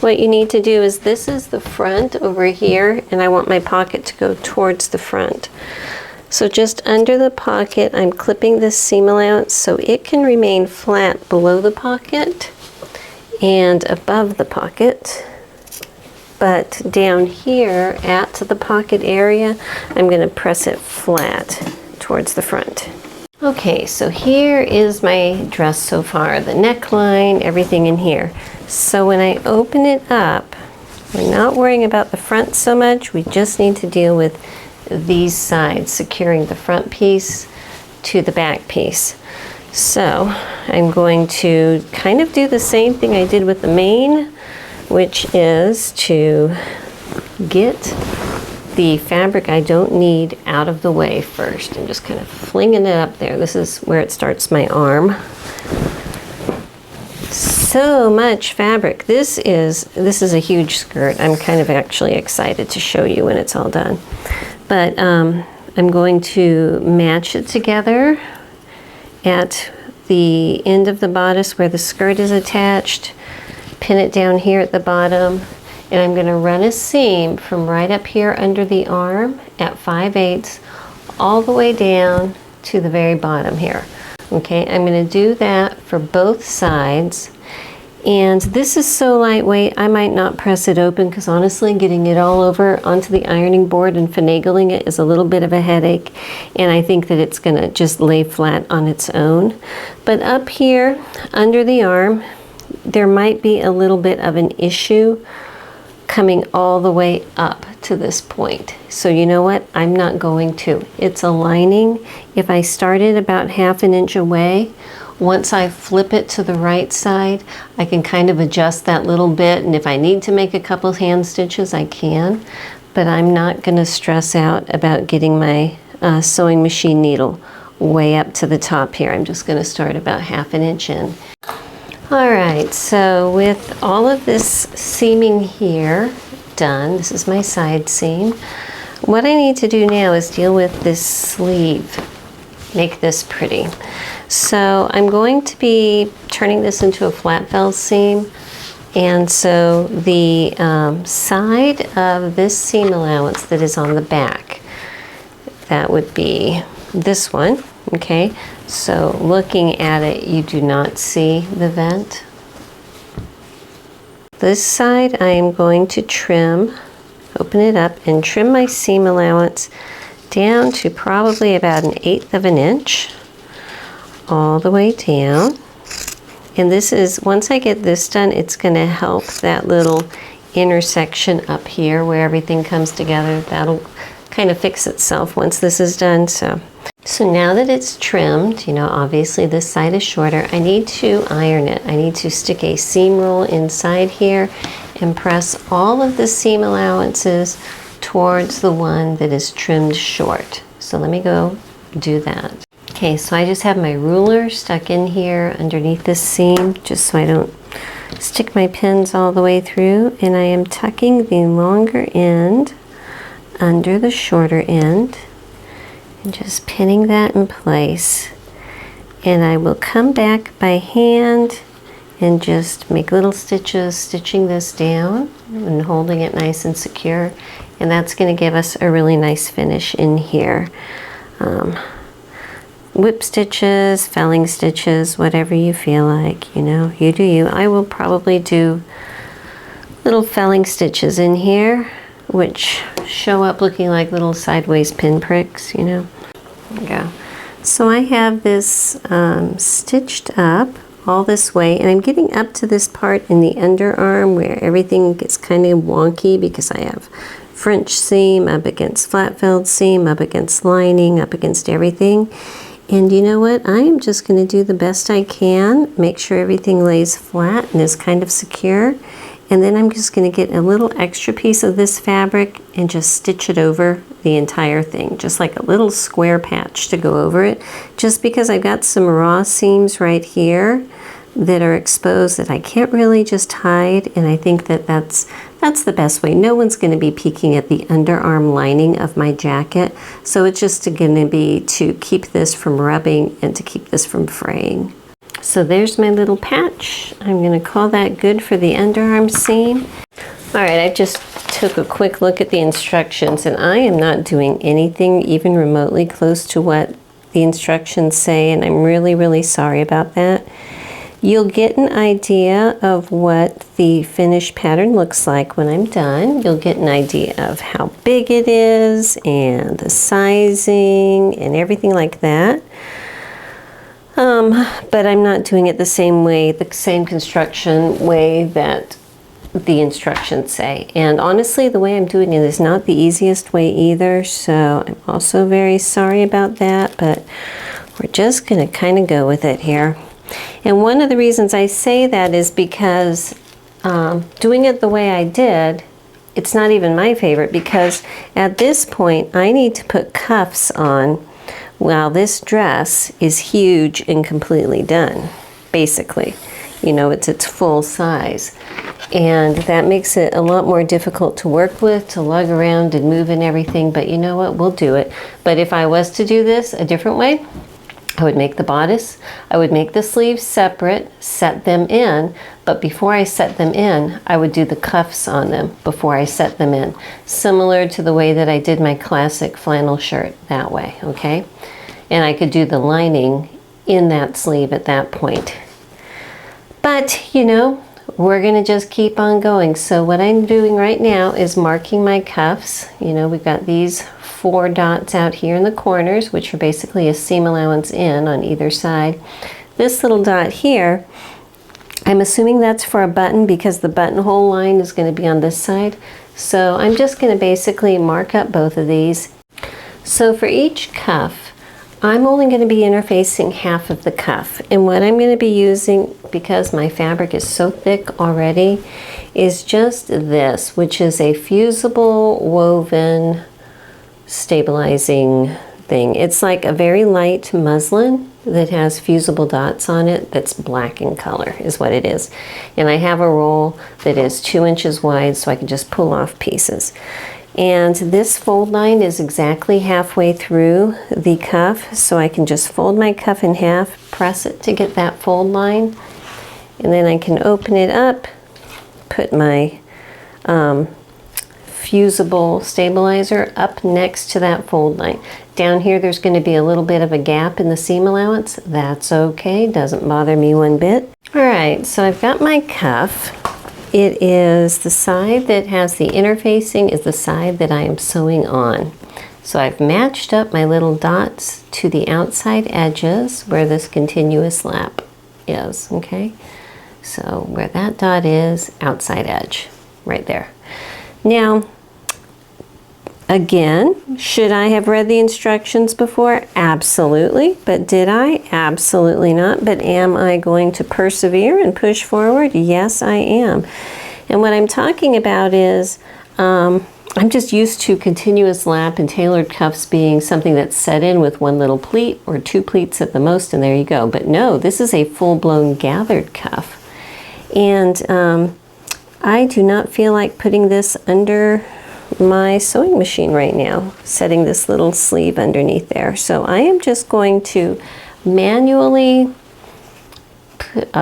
what you need to do is, this is the front over here, and I want my pocket to go towards the front. So just under the pocket, I'm clipping this seam allowance so it can remain flat below the pocket and above the pocket. But down here at the pocket area, I'm going to press it flat towards the front. Okay, so here is my dress so far, the neckline, everything in here. So when I open it up, we're not worrying about the front so much, we just need to deal with these sides, securing the front piece to the back piece. So I'm going to kind of do the same thing I did with the mane, which is to get the fabric I don't need out of the way first. I'm just kind of flinging it up there. This is where it starts my arm. So much fabric. This is a huge skirt. I'm kind of actually excited to show you when it's all done. But I'm going to match it together at the end of the bodice where the skirt is attached, pin it down here at the bottom, and I'm going to run a seam from right up here under the arm at 5/8 all the way down to the very bottom here. Okay, I'm going to do that for both sides. And this is so lightweight, I might not press it open because honestly getting it all over onto the ironing board and finagling it is a little bit of a headache, and I think that it's going to just lay flat on its own. But up here under the arm, there might be a little bit of an issue coming all the way up to this point. So you know what? I'm not going to. It's a lining. If I started about 1/2 inch away, once I flip it to the right side, I can kind of adjust that little bit, and if I need to make a couple hand stitches, I can. But I'm not going to stress out about getting my sewing machine needle way up to the top here. I'm just going to start about 1/2 inch in. All right, so with all of this seaming here done, this is my side seam. What I need to do now is deal with this sleeve, make this pretty. So I'm going to be turning this into a flat fell seam, and so the side of this seam allowance that is on the back, that would be this one. Okay, so looking at it, you do not see the vent. This side I am going to trim, open it up and trim my seam allowance down to probably about 1/8 of an inch all the way down. And this is, once I get this done, it's going to help that little intersection up here where everything comes together. That'll kind of fix itself once this is done. So now that it's trimmed, you know, obviously this side is shorter, I need to iron it. I need to stick a seam rule inside here and press all of the seam allowances towards the one that is trimmed short. So let me go do that. Okay, so I just have my ruler stuck in here underneath this seam just so I don't stick my pins all the way through, and I am tucking the longer end under the shorter end and just pinning that in place. And I will come back by hand and just make little stitches, stitching this down and holding it nice and secure. And that's going to give us a really nice finish in here. Whip stitches, felling stitches, whatever you feel like, you know, you do you. I will probably do little felling stitches in here, which show up looking like little sideways pin pricks, you know. There we go. So I have this stitched up all this way, and I'm getting up to this part in the underarm where everything gets kind of wonky because I have French seam up against flat felled seam, up against lining, up against everything. And you know what? I am just going to do the best I can, make sure everything lays flat and is kind of secure. And then I'm just going to get a little extra piece of this fabric and just stitch it over the entire thing, just like a little square patch to go over it, just because I've got some raw seams right here that are exposed that I can't really just hide, and I think that that's the best way. No one's going to be peeking at the underarm lining of my jacket, so it's just going to be to keep this from rubbing and to keep this from fraying. So there's my little patch. I'm going to call that good for the underarm seam. All right, I just took a quick look at the instructions, and I am not doing anything even remotely close to what the instructions say, and I'm really, really sorry about that. You'll get an idea of what the finished pattern looks like when I'm done. You'll get an idea of how big it is and the sizing and everything like that. But I'm not doing it the same way, the same construction way that the instructions say. And honestly, the way I'm doing it is not the easiest way either, so I'm also very sorry about that, but we're just gonna kind of go with it here. And one of the reasons I say that is because doing it the way I did, it's not even my favorite, because at this point I need to put cuffs on while this dress is huge and completely done, basically. You know, it's its full size. And that makes it a lot more difficult to work with, to lug around and move and everything, but you know what, we'll do it. But if I was to do this a different way, I would make the bodice, I would make the sleeves separate, set them in, but before I set them in, I would do the cuffs on them before I set them in, similar to the way that I did my classic flannel shirt that way, okay? And I could do the lining in that sleeve at that point. But, you know, we're gonna just keep on going. So what I'm doing right now is marking my cuffs. You know, we've got these 4 dots out here in the corners, which are basically a seam allowance in on either side. This little dot here, I'm assuming that's for a button because the buttonhole line is going to be on this side. So I'm just going to basically mark up both of these. So for each cuff, I'm only going to be interfacing half of the cuff. And what I'm going to be using, because my fabric is so thick already, is just this, which is a fusible woven stabilizing thing. It's like a very light muslin that has fusible dots on it that's black in color is what it is. And I have a roll that is 2 inches wide so I can just pull off pieces. And this fold line is exactly halfway through the cuff, so I can just fold my cuff in half, press it to get that fold line, and then I can open it up, put my fusible stabilizer up next to that fold line. Down here there's going to be a little bit of a gap in the seam allowance. That's okay, doesn't bother me one bit. Alright, so I've got my cuff. It is the side that has the interfacing is the side that I am sewing on. So I've matched up my little dots to the outside edges where this continuous lap is, okay? So where that dot is, outside edge, right there. Now, Again, should I have read the instructions before? Absolutely. But did I? Absolutely not. But am I going to persevere and push forward? Yes, I am. And what I'm talking about is I'm just used to continuous lap and tailored cuffs being something that's set in with one little pleat or two pleats at the most, and there you go. But no, this is a full-blown gathered cuff. And I do not feel like putting this under my sewing machine right now, setting this little sleeve underneath there. So I am just going to manually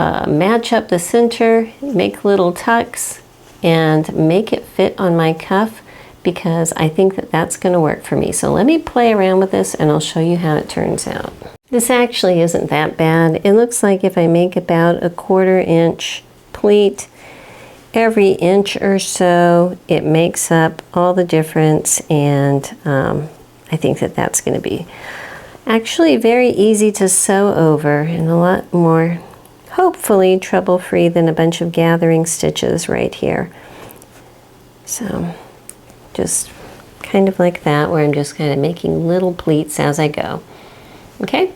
match up the center, make little tucks, and make it fit on my cuff, because I think that that's going to work for me. So let me play around with this and I'll show you how it turns out. This actually isn't that bad. It looks like if I make about a 1/4 inch pleat every inch or so, it makes up all the difference, and I think that that's going to be actually very easy to sew over and a lot more, hopefully, trouble-free than a bunch of gathering stitches right here. So just kind of like that, where I'm just kind of making little pleats as I go. Okay,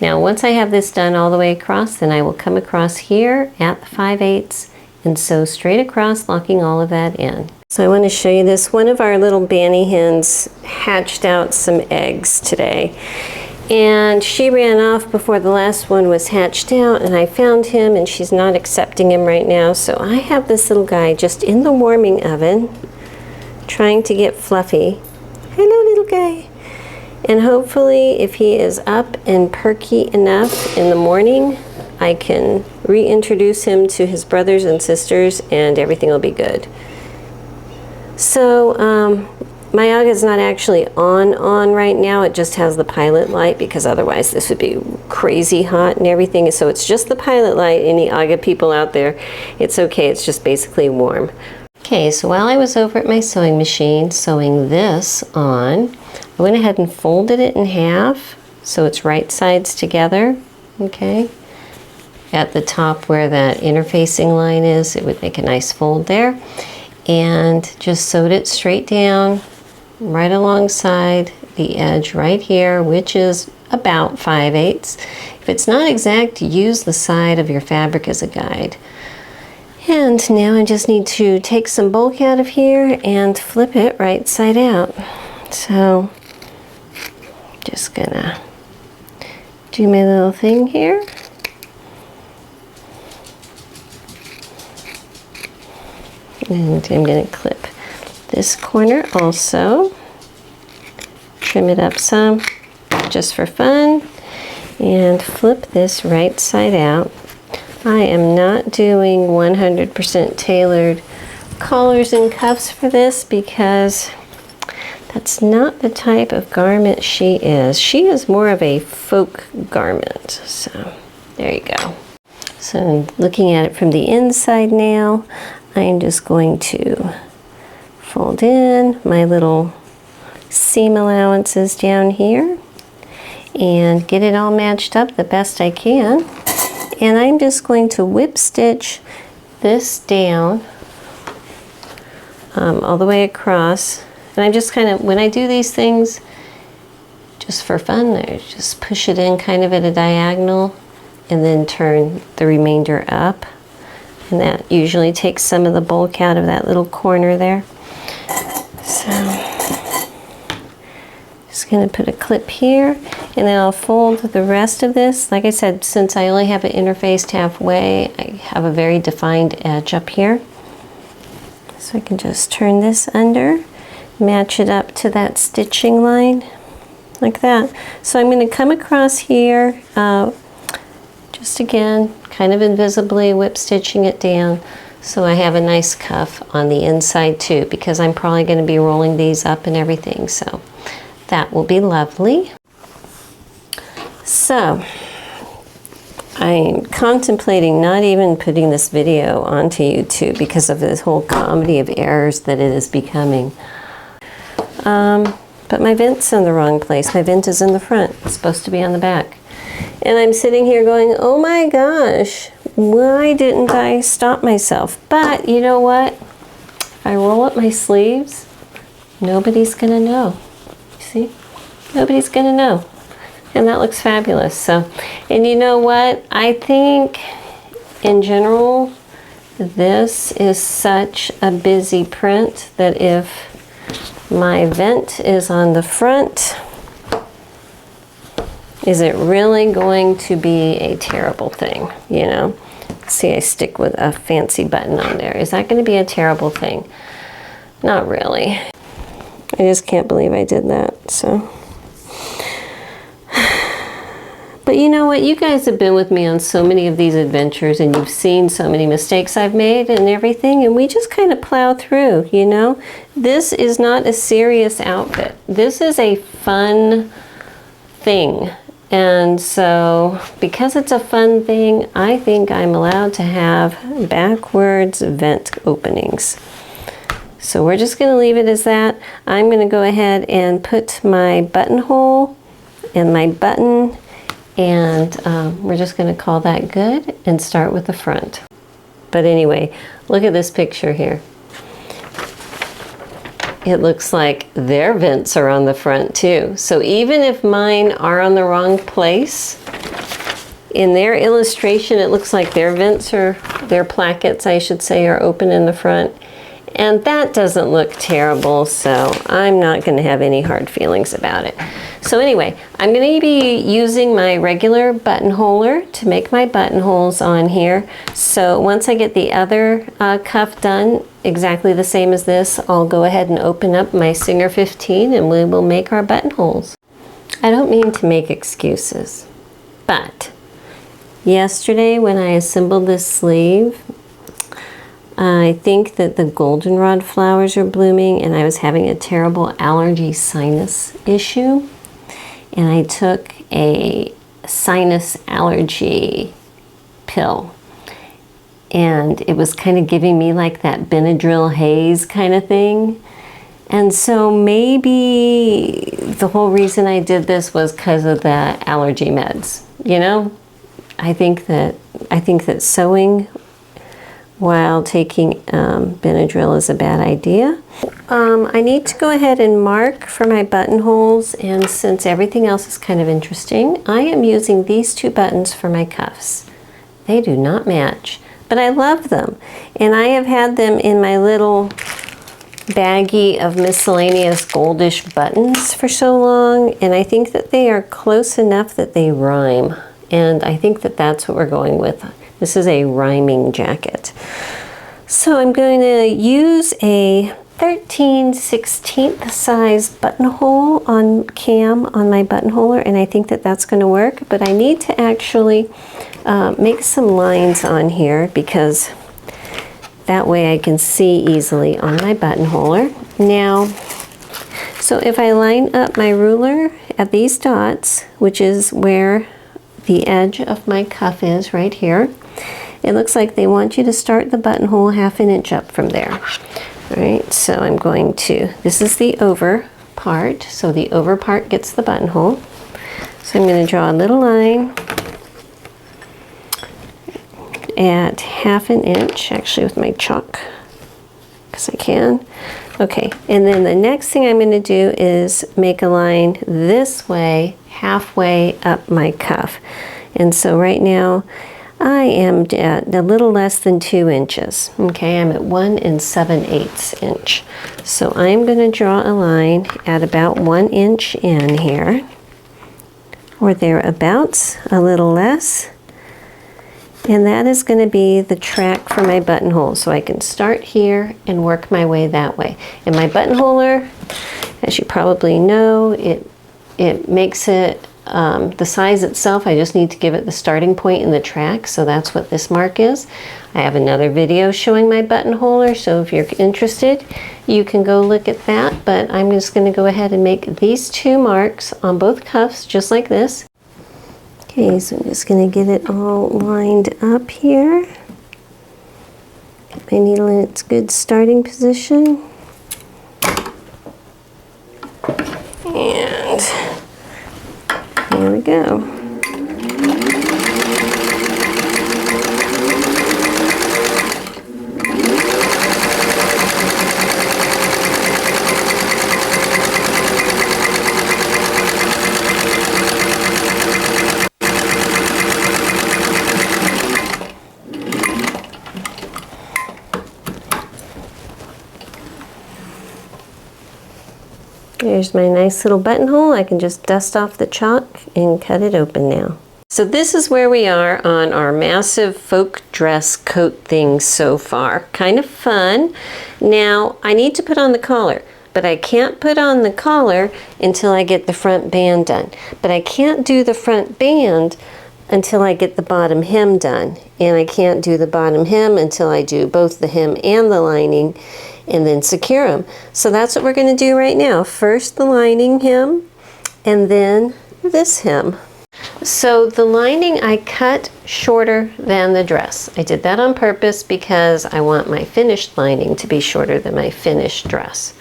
now once I have this done all the way across, then I will come across here at the 5/8 and sew straight across, locking all of that in. So I want to show you this. One of our little Banny hens hatched out some eggs today, and she ran off before the last one was hatched out, and I found him, and she's not accepting him right now. So I have this little guy just in the warming oven trying to get fluffy. Hello, little guy. And hopefully, if he is up and perky enough in the morning, I can reintroduce him to his brothers and sisters, and everything will be good. So my 𝐤𝐤𝐤 is not actually on right now. It just has the pilot light, because otherwise this would be crazy hot and everything. So it's just the pilot light. Any 𝐤𝐤𝐤 people out there, it's okay. It's just basically warm. Okay, so while I was over at my sewing machine sewing this on, I went ahead and folded it in half so it's right sides together. Okay, at the top where that interfacing line is, it would make a nice fold there, and just sewed it straight down right alongside the edge right here, which is about 5/8. If it's not exact, use the side of your fabric as a guide. And now I just need to take some bulk out of here and flip it right side out. So just gonna do my little thing here. And I'm going to clip this corner also. Trim it up some just for fun. And flip this right side out. I am not doing 100% tailored collars and cuffs for this, because that's not the type of garment she is. She is more of a folk garment. So there you go. So looking at it from the inside now, I'm just going to fold in my little seam allowances down here and get it all matched up the best I can. And I'm just going to whip stitch this down all the way across. And I'm just kind of, when I do these things, just for fun, I just push it in kind of at a diagonal and then turn the remainder up. And that usually takes some of the bulk out of that little corner there. So just going to put a clip here, and then I'll fold the rest of this. Like I said, since I only have it interfaced halfway, I have a very defined edge up here. So I can just turn this under, match it up to that stitching line, like that. So I'm going to come across here, just again, kind of invisibly whip stitching it down, so I have a nice cuff on the inside too, because I'm probably going to be rolling these up and everything. So that will be lovely. So I'm contemplating not even putting this video onto YouTube because of this whole comedy of errors that it is becoming. But my vent's in the wrong place. My vent is in the front. It's supposed to be on the back. And I'm sitting here going, oh my gosh, why didn't I stop myself? But you know what? If I roll up my sleeves, nobody's gonna know. See? Nobody's gonna know. And that looks fabulous. So, and you know what? I think in general, this is such a busy print that if my vent is on the front, is it really going to be a terrible thing, you know? See, I stick with a fancy button on there. Is that going to be a terrible thing? Not really. I just can't believe I did that, so. But you know what? You guys have been with me on so many of these adventures, and you've seen so many mistakes I've made and everything, and we just kind of plow through, you know? This is not a serious outfit. This is a fun thing. And so, because it's a fun thing, I think I'm allowed to have backwards vent openings. So we're just going to leave it as that. I'm going to go ahead and put my buttonhole and my button, and we're just going to call that good and start with the front. But anyway, look at this picture here. It looks like their vents are on the front too. So even if mine are on the wrong place, in their illustration, it looks like their vents are, their plackets, I should say, are open in the front. And that doesn't look terrible, so I'm not going to have any hard feelings about it. So anyway, I'm going to be using my regular buttonholer to make my buttonholes on here. So once I get the other cuff done, exactly the same as this, I'll go ahead and open up my Singer 15 and we will make our buttonholes. I don't mean to make excuses, but yesterday when I assembled this sleeve, I think that the goldenrod flowers are blooming and I was having a terrible allergy sinus issue. And I took a sinus allergy pill. And it was kind of giving me like that Benadryl haze kind of thing. And so maybe the whole reason I did this was because of the allergy meds. You know, I think that sewing while taking Benadryl is a bad idea. I need to go ahead and mark for my buttonholes, and since everything else is kind of interesting, I am using these two buttons for my cuffs. They do not match, but I love them. And I have had them in my little baggie of miscellaneous goldish buttons for so long, and I think that they are close enough that they rhyme. And I think that that's what we're going with. This is a rhyming jacket. So I'm going to use a 13/16 size buttonhole on cam on my buttonholer, and I think that that's going to work, but I need to actually make some lines on here because that way I can see easily on my buttonholer. Now, so if I line up my ruler at these dots, which is where the edge of my cuff is right here, it looks like they want you to start the buttonhole 1/2 inch up from there. All right, so I'm going to, this is the over part, so the over part gets the buttonhole. So I'm going to draw a little line at 1/2 inch, actually with my chalk, because I can. Okay, and then the next thing I'm going to do is make a line this way, halfway up my cuff. And so right now, I am at a little less than 2 inches. Okay, I'm at 1 7/8 inch. So I'm going to draw a line at about 1 inch in here, or thereabouts, a little less. And that is going to be the track for my buttonhole. So I can start here and work my way that way. And my buttonholer, as you probably know, it makes it the size itself. I just need to give it the starting point in the track, so that's what this mark is. I have another video showing my buttonholer, so if you're interested, you can go look at that, but I'm just going to go ahead and make these two marks on both cuffs, just like this. Okay, so I'm just going to get it all lined up here. Get my needle in its good starting position. And there we go. There's my nice little buttonhole. I can just dust off the chalk and cut it open now. So this is where we are on our massive folk dress coat thing so far. Kind of fun. Now I need to put on the collar, but I can't put on the collar until I get the front band done. But I can't do the front band until I get the bottom hem done. And I can't do the bottom hem until I do both the hem and the lining and then secure them. So that's what we're going to do right now. First the lining hem and then this hem. So the lining I cut shorter than the dress. I did that on purpose because I want my finished lining to be shorter than my finished dress.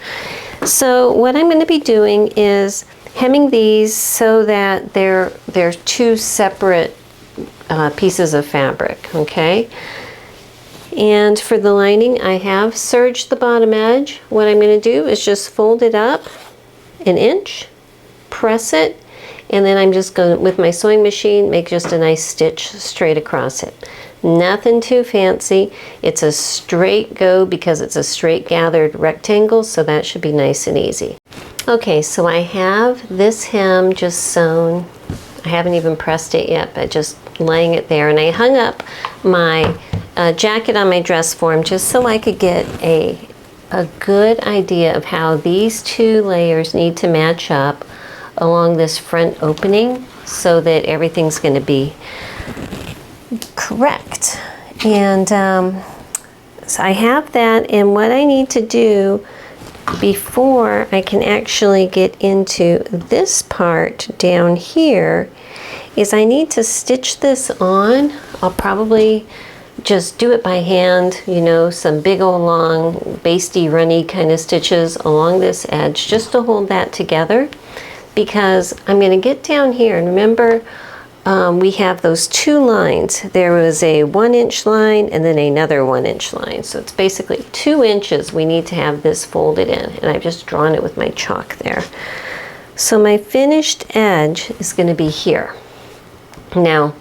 So what I'm going to be doing is hemming these so that they're two separate pieces of fabric, okay? And for the lining, I have serged the bottom edge. What I'm going to do is just fold it up an inch, press it, and then I'm just going to, with my sewing machine, make just a nice stitch straight across it. Nothing too fancy. It's a straight go because it's a straight gathered rectangle, so that should be nice and easy. Okay, so I have this hem just sewn. I haven't even pressed it yet, but just laying it there. And I hung up my jacket on my dress form just so I could get a good idea of how these two layers need to match up along this front opening so that everything's going to be correct. And so I have that, and what I need to do before I can actually get into this part down here is I need to stitch this on. I'll probably just do it by hand, you know, some big old long basty runny kind of stitches along this edge just to hold that together, because I'm going to get down here and remember we have those two lines. There was a 1-inch line and then another 1-inch line. So it's basically 2 inches we need to have this folded in. And I've just drawn it with my chalk there. So my finished edge is going to be here. Now,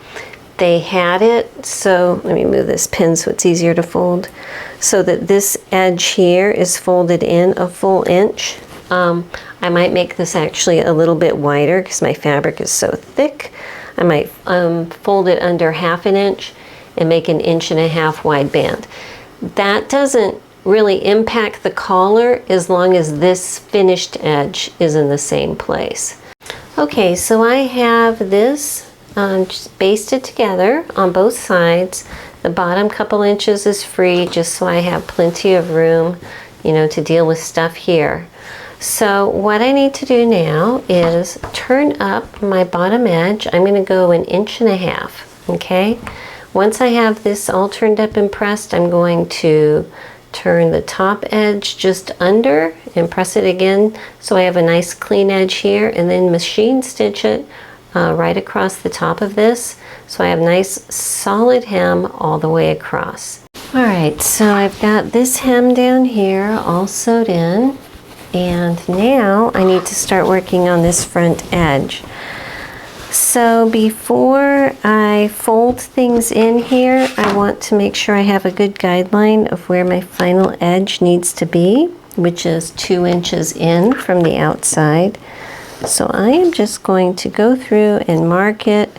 they had it, so let me move this pin so it's easier to fold, so that this edge here is folded in a full inch. I might make this actually a little bit wider because my fabric is so thick. I might fold it under 1/2 inch and make an 1.5 inch wide band. That doesn't really impact the collar as long as this finished edge is in the same place. Okay, so I have this just basted together on both sides. The bottom couple inches is free just so I have plenty of room, you know, to deal with stuff here. So what I need to do now is turn up my bottom edge. I'm going to go 1.5 inches, okay? Once I have this all turned up and pressed, I'm going to turn the top edge just under and press it again so I have a nice clean edge here, and then machine stitch it right across the top of this so I have nice solid hem all the way across. All right, so I've got this hem down here all sewed in. And now I need to start working on this front edge. So before I fold things in here, I want to make sure I have a good guideline of where my final edge needs to be, which is 2 inches in from the outside. So I am just going to go through and mark it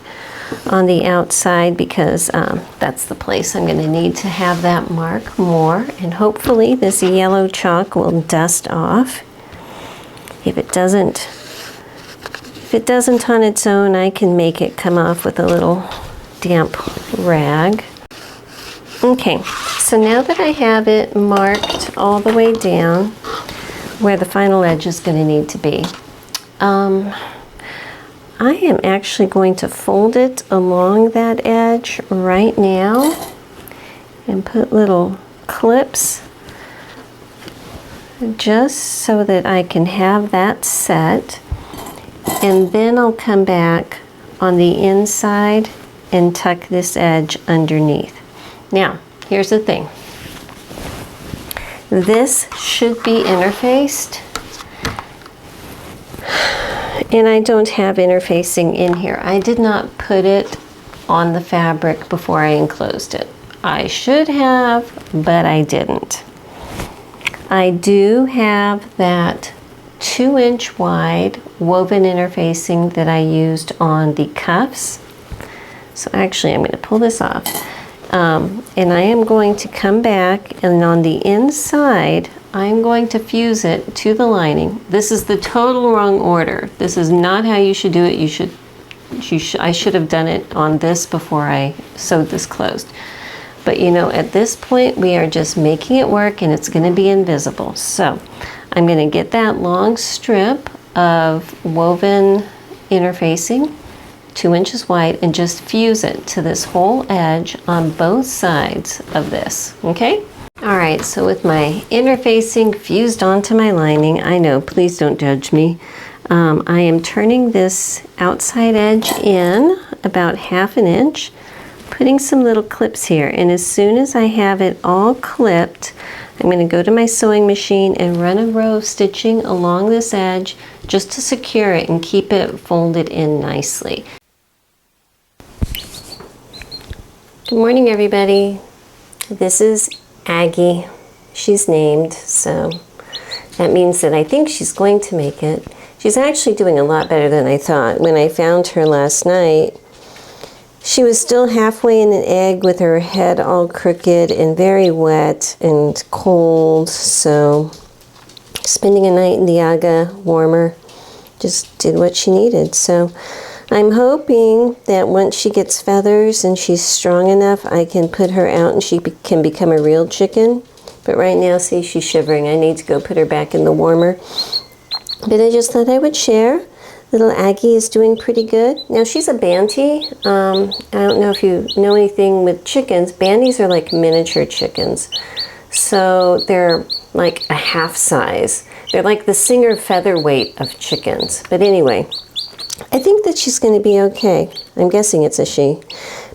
on the outside because that's the place I'm going to need to have that mark more, and hopefully this yellow chalk will dust off. If it doesn't on its own, I can make it come off with a little damp rag. Okay, so now that I have it marked all the way down where the final edge is going to need to be, I am actually going to fold it along that edge right now and put little clips just so that I can have that set, and then I'll come back on the inside and tuck this edge underneath. Now, here's the thing. This should be interfaced, and I don't have interfacing in here. I did not put it on the fabric before I enclosed it. I should have, but I didn't. I do have that 2-inch wide woven interfacing that I used on the cuffs. So actually I'm going to pull this off. And I am going to come back, and on the inside I'm going to fuse it to the lining. This is the total wrong order. This is not how you should do it. I should have done it on this before I sewed this closed. But you know, at this point we are just making it work, and it's going to be invisible. So I'm going to get that long strip of woven interfacing, 2 inches wide, and just fuse it to this whole edge on both sides of this, okay? All right, so with my interfacing fused onto my lining, I know, please don't judge me. I am turning this outside edge in about 1/2 inch, putting some little clips here, and as soon as I have it all clipped, I'm going to go to my sewing machine and run a row of stitching along this edge just to secure it and keep it folded in nicely. Good morning, everybody. This is Aggie. She's named, so that means that I think she's going to make it. She's actually doing a lot better than I thought. When I found her last night, she was still halfway in an egg with her head all crooked and very wet and cold, so spending a night in the 𝐥𝐤𝐤 warmer just did what she needed. So I'm hoping that once she gets feathers and she's strong enough, I can put her out and she can become a real chicken. But right now, see, she's shivering. I need to go put her back in the warmer. But I just thought I would share. Little Aggie is doing pretty good. Now, she's a Banty. I don't know if you know anything with chickens. Banties are like miniature chickens. So they're like a half size. They're like the Singer featherweight of chickens. But anyway, I think that she's going to be okay. I'm guessing it's a she,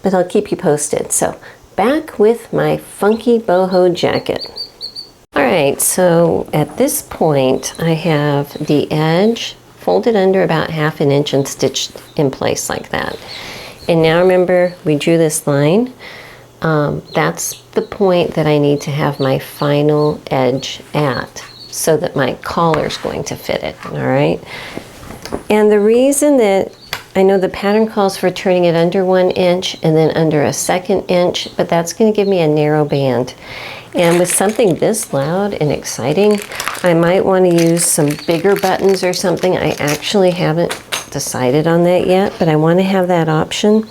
but I'll keep you posted. So back with my funky boho jacket. All right, so at this point I have the edge folded under about 1/2 inch and stitched in place like that. And now remember, we drew this line. That's the point that I need to have my final edge at, so that my collar is going to fit it, all right? And the reason that I know the pattern calls for turning it under 1 inch and then under a 2nd inch, but that's going to give me a narrow band. And with something this loud and exciting, I might want to use some bigger buttons or something. I actually haven't decided on that yet, but I want to have that option.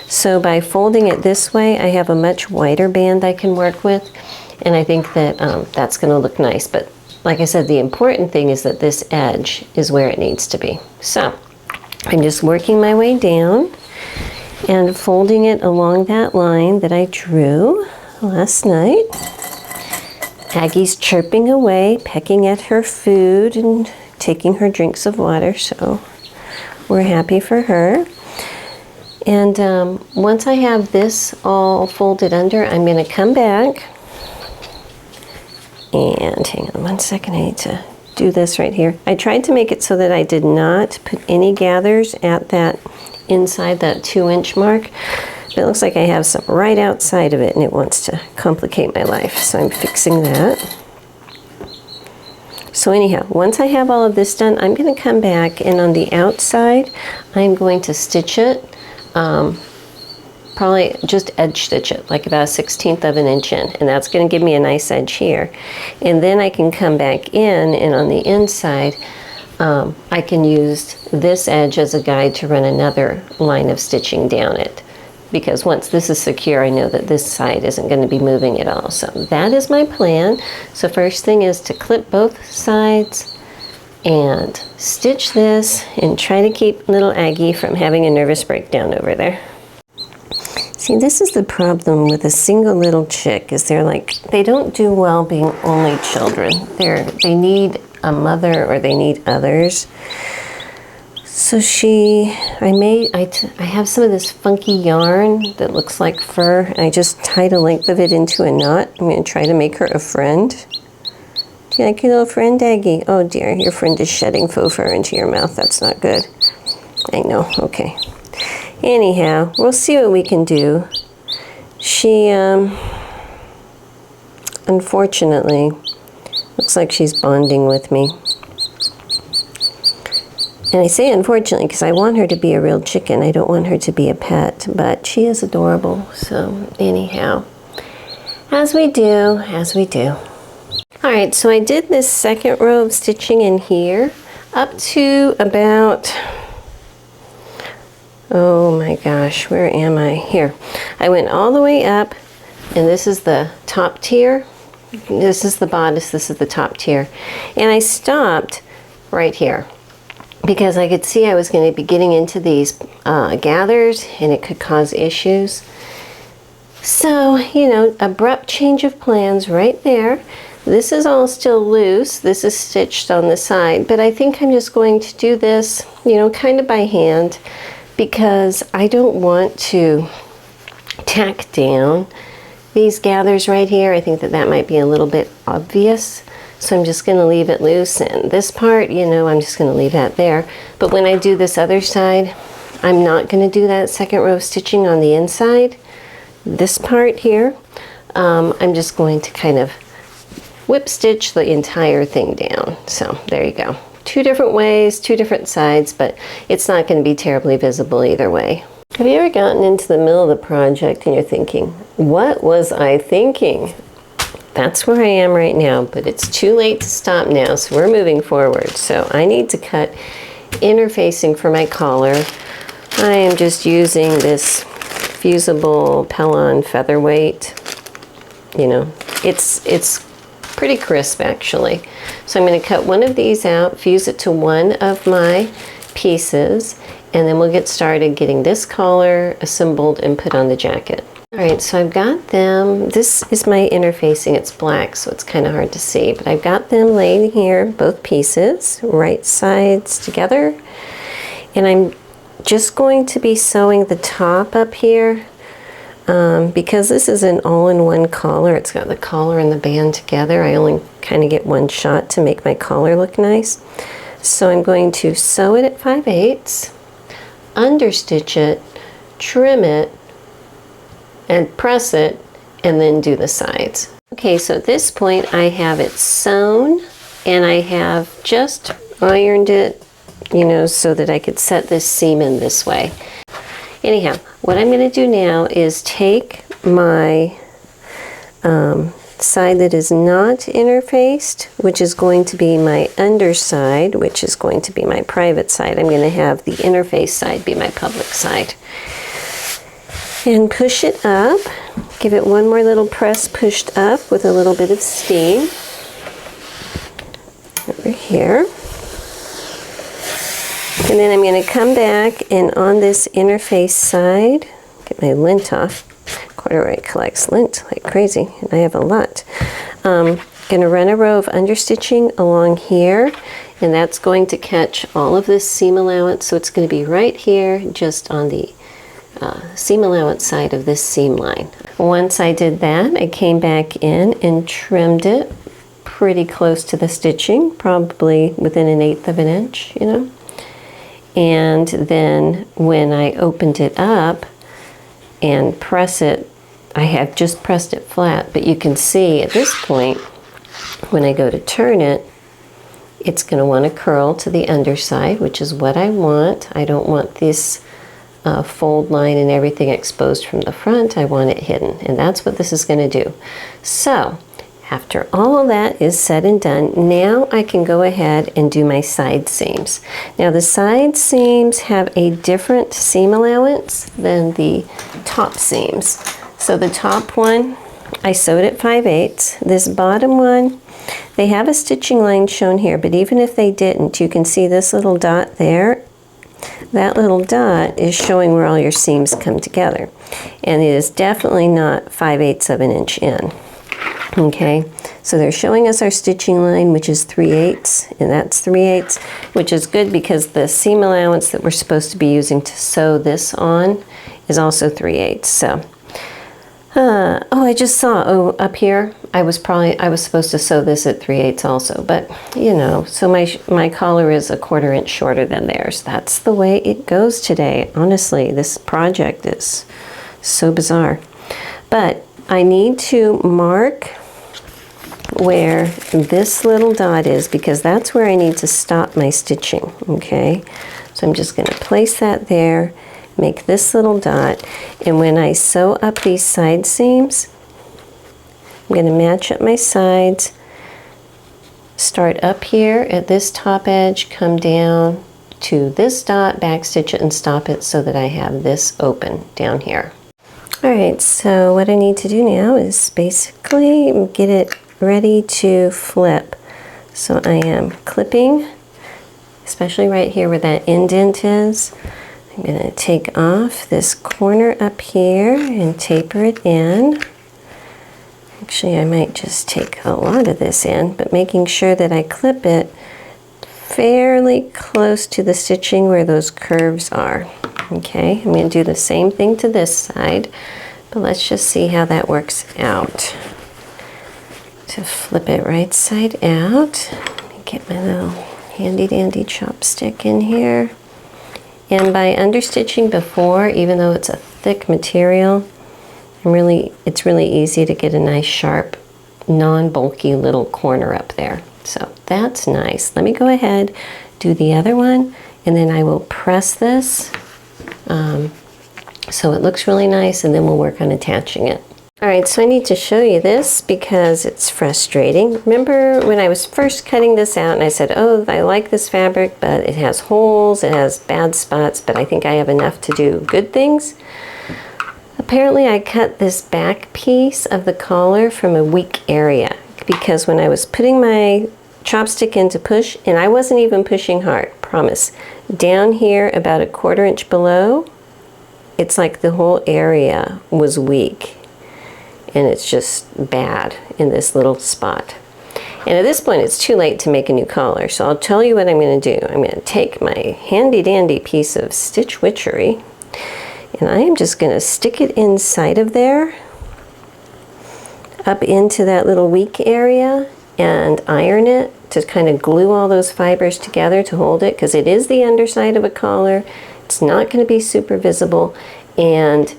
So by folding it this way, I have a much wider band I can work with, and I think that that's going to look nice. But like I said, the important thing is that this edge is where it needs to be. So I'm just working my way down and folding it along that line that I drew last night. Aggie's chirping away, pecking at her food and taking her drinks of water, so we're happy for her. And once I have this all folded under, I'm going to come back. And hang on 1 second, I need to do this right here. I tried to make it so that I did not put any gathers at that inside that 2 inch mark. But it looks like I have some right outside of it and it wants to complicate my life. So I'm fixing that. So anyhow, once I have all of this done, I'm going to come back and on the outside, I'm going to stitch it. Probably just edge stitch it, like about 1/16 of an inch in, and that's going to give me a nice edge here. And then I can come back in, and on the inside, I can use this edge as a guide to run another line of stitching down it. Because once this is secure, I know that this side isn't going to be moving at all. So that is my plan. So first thing is to clip both sides and stitch this and try to keep little Aggie from having a nervous breakdown over there. See, this is the problem with a single little chick, is they don't do well being only children. They need a mother or they need others. So I have some of this funky yarn that looks like fur. I just tied a length of it into a knot. I'm going to try to make her a friend. Do you like your little friend, Aggie? Oh dear, your friend is shedding faux fur into your mouth. That's not good. I know, okay. Anyhow, we'll see what we can do. She, unfortunately, looks like she's bonding with me. And I say unfortunately because I want her to be a real chicken. I don't want her to be a pet, but she is adorable. So anyhow, as we do, as we do. All right, so I did this second row of stitching in here up to about, oh my gosh, where am I? Here. I went all the way up, and this is the top tier. This is the bodice, this is the top tier. And I stopped right here because I could see I was going to be getting into these gathers and it could cause issues. So, you know, abrupt change of plans right there. This is all still loose. This is stitched on the side, but I think I'm just going to do this, you know, kind of by hand because I don't want to tack down these gathers right here. I think that that might be a little bit obvious. So I'm just going to leave it loose, and this part, you know, I'm just going to leave that there. But when I do this other side, I'm not going to do that second row of stitching on the inside. This part here, I'm just going to kind of whip stitch the entire thing down. So there you go. Two different ways, two different sides, but it's not going to be terribly visible either way. Have you ever gotten into the middle of the project and you're thinking, what was I thinking? That's where I am right now, but it's too late to stop now, so we're moving forward. So I need to cut interfacing for my collar. I am just using this fusible Pellon featherweight. You know, it's pretty crisp actually. So I'm going to cut one of these out, fuse it to one of my pieces, and then we'll get started getting this collar assembled and put on the jacket. All right, so I've got them. This is my interfacing. It's black, so it's kind of hard to see, but I've got them laid here, both pieces, right sides together. And I'm just going to be sewing the top up here because this is an all-in-one collar. It's got the collar and the band together. I only kind of get one shot to make my collar look nice. So I'm going to sew it at 5/8, understitch it, trim it, and press it, and then do the sides. Okay, so at this point I have it sewn, and I have just ironed it, you know, so that I could set this seam in this way. Anyhow, what I'm going to do now is take my side that is not interfaced, which is going to be my underside, which is going to be my private side. I'm going to have the interface side be my public side. And push it up. Give it one more little press pushed up with a little bit of steam. Over here. And then I'm going to come back, and on this interface side, get my lint off. Corduroy collects lint like crazy, and I have a lot. Going to run a row of understitching along here, and that's going to catch all of this seam allowance. So it's going to be right here, just on the seam allowance side of this seam line. Once I did that, I came back in and trimmed it pretty close to the stitching, probably within 1/8 of an inch, you know. And then when I opened it up and press it, I have just pressed it flat, but you can see at this point, when I go to turn it, it's going to want to curl to the underside, which is what I want. I don't want this fold line and everything exposed from the front. I want it hidden, and that's what this is going to do. So after all of that is said and done, now I can go ahead and do my side seams. Now the side seams have a different seam allowance than the top seams. So the top one, I sewed at 5/8. This bottom one, they have a stitching line shown here, but even if they didn't, you can see this little dot there. That little dot is showing where all your seams come together. And it is definitely not 5/8 of an inch in. Okay, so they're showing us our stitching line, which is 3/8, and that's 3/8, which is good because the seam allowance that we're supposed to be using to sew this on is also 3/8. So, oh, I just saw, up here, I was supposed to sew this at 3/8 also, but you know, so my collar is 1/4 inch shorter than theirs. That's the way it goes today. Honestly, this project is so bizarre. But I need to mark where this little dot is, because that's where I need to stop my stitching, okay? So I'm just going to place that there, make this little dot, and when I sew up these side seams, I'm going to match up my sides, start up here at this top edge, come down to this dot, backstitch it and stop it so that I have this open down here. Alright, so what I need to do now is basically get it ready to flip. So I am clipping, especially right here where that indent is. I'm going to take off this corner up here and taper it in. Actually, I might just take a lot of this in, but making sure that I clip it fairly close to the stitching where those curves are. Okay, I'm going to do the same thing to this side, but let's just see how that works out. To flip it right side out, get my little handy dandy chopstick in here. And by understitching before, even though it's a thick material, it's really easy to get a nice sharp, non-bulky little corner up there. So that's nice. Let me go ahead, do the other one, and then I will press this so it looks really nice, and then we'll work on attaching it. Alright, so I need to show you this because it's frustrating. Remember when I was first cutting this out and I said, oh, I like this fabric, but it has holes, it has bad spots, but I think I have enough to do good things? Apparently I cut this back piece of the collar from a weak area, because when I was putting my chopstick in to push, and I wasn't even pushing hard, promise, down here about 1/4 inch below, it's like the whole area was weak, and it's just bad in this little spot. And at this point it's too late to make a new collar, so I'll tell you what I'm going to do. I'm going to take my handy dandy piece of stitch witchery, and I am just going to stick it inside of there, up into that little weak area, and iron it to kind of glue all those fibers together to hold it, because it is the underside of a collar. It's not going to be super visible, and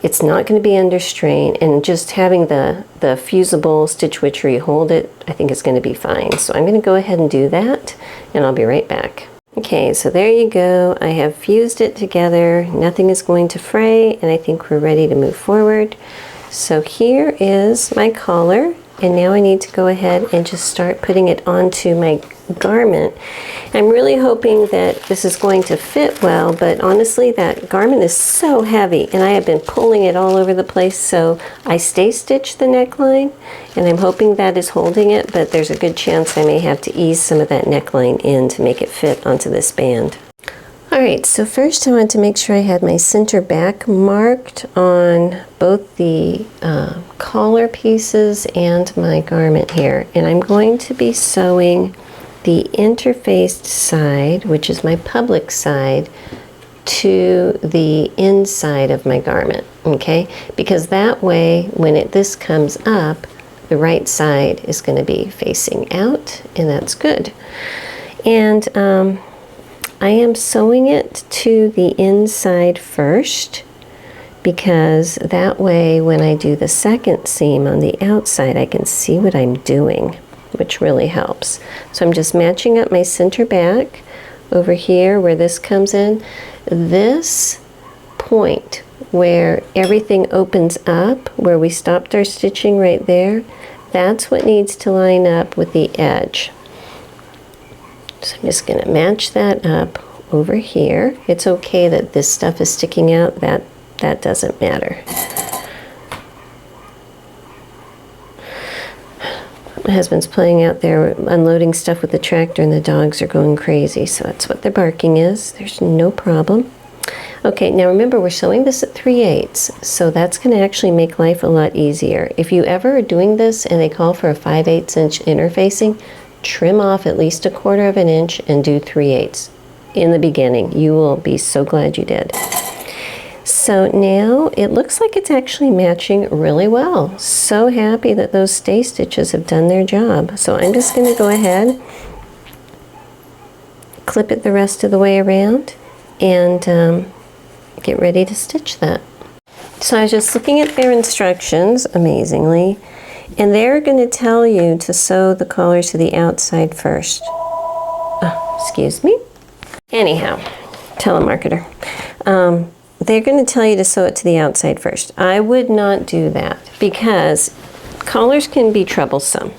it's not going to be under strain, and just having the fusible stitch witchery hold it, I think is going to be fine. So I'm going to go ahead and do that, and I'll be right back. Okay, so there you go. I have fused it together. Nothing is going to fray, and I think we're ready to move forward. So here is my collar, and now I need to go ahead and just start putting it onto my garment. I'm really hoping that this is going to fit well, but honestly that garment is so heavy and I have been pulling it all over the place, so I stay stitched the neckline, and I'm hoping that is holding it, but there's a good chance I may have to ease some of that neckline in to make it fit onto this band. Alright, so first I want to make sure I had my center back marked on both the collar pieces and my garment here, and I'm going to be sewing the interfaced side, which is my public side, to the inside of my garment, okay? Because that way, when this comes up, the right side is going to be facing out, and that's good. And I am sewing it to the inside first, because that way when I do the second seam on the outside, I can see what I'm doing, which really helps. So I'm just matching up my center back over here where this comes in. This point where everything opens up, where we stopped our stitching right there, that's what needs to line up with the edge. So I'm just going to match that up over here. It's okay that this stuff is sticking out, that doesn't matter. My husband's playing out there unloading stuff with the tractor, and the dogs are going crazy, so that's what their barking is. There's no problem. Okay, now remember we're sewing this at 3/8, so that's going to actually make life a lot easier. If you ever are doing this and they call for a 5/8 inch interfacing, trim off at least 1/4 inch and do 3/8 in the beginning. You will be so glad you did. So now it looks like it's actually matching really well. So happy that those stay stitches have done their job. So I'm just going to go ahead, clip it the rest of the way around, and get ready to stitch that. So I was just looking at their instructions, amazingly, And they're going to tell you to sew the collars to the outside first. Oh, excuse me. Anyhow, telemarketer. They're going to tell you to sew it to the outside first. I would not do that because collars can be troublesome.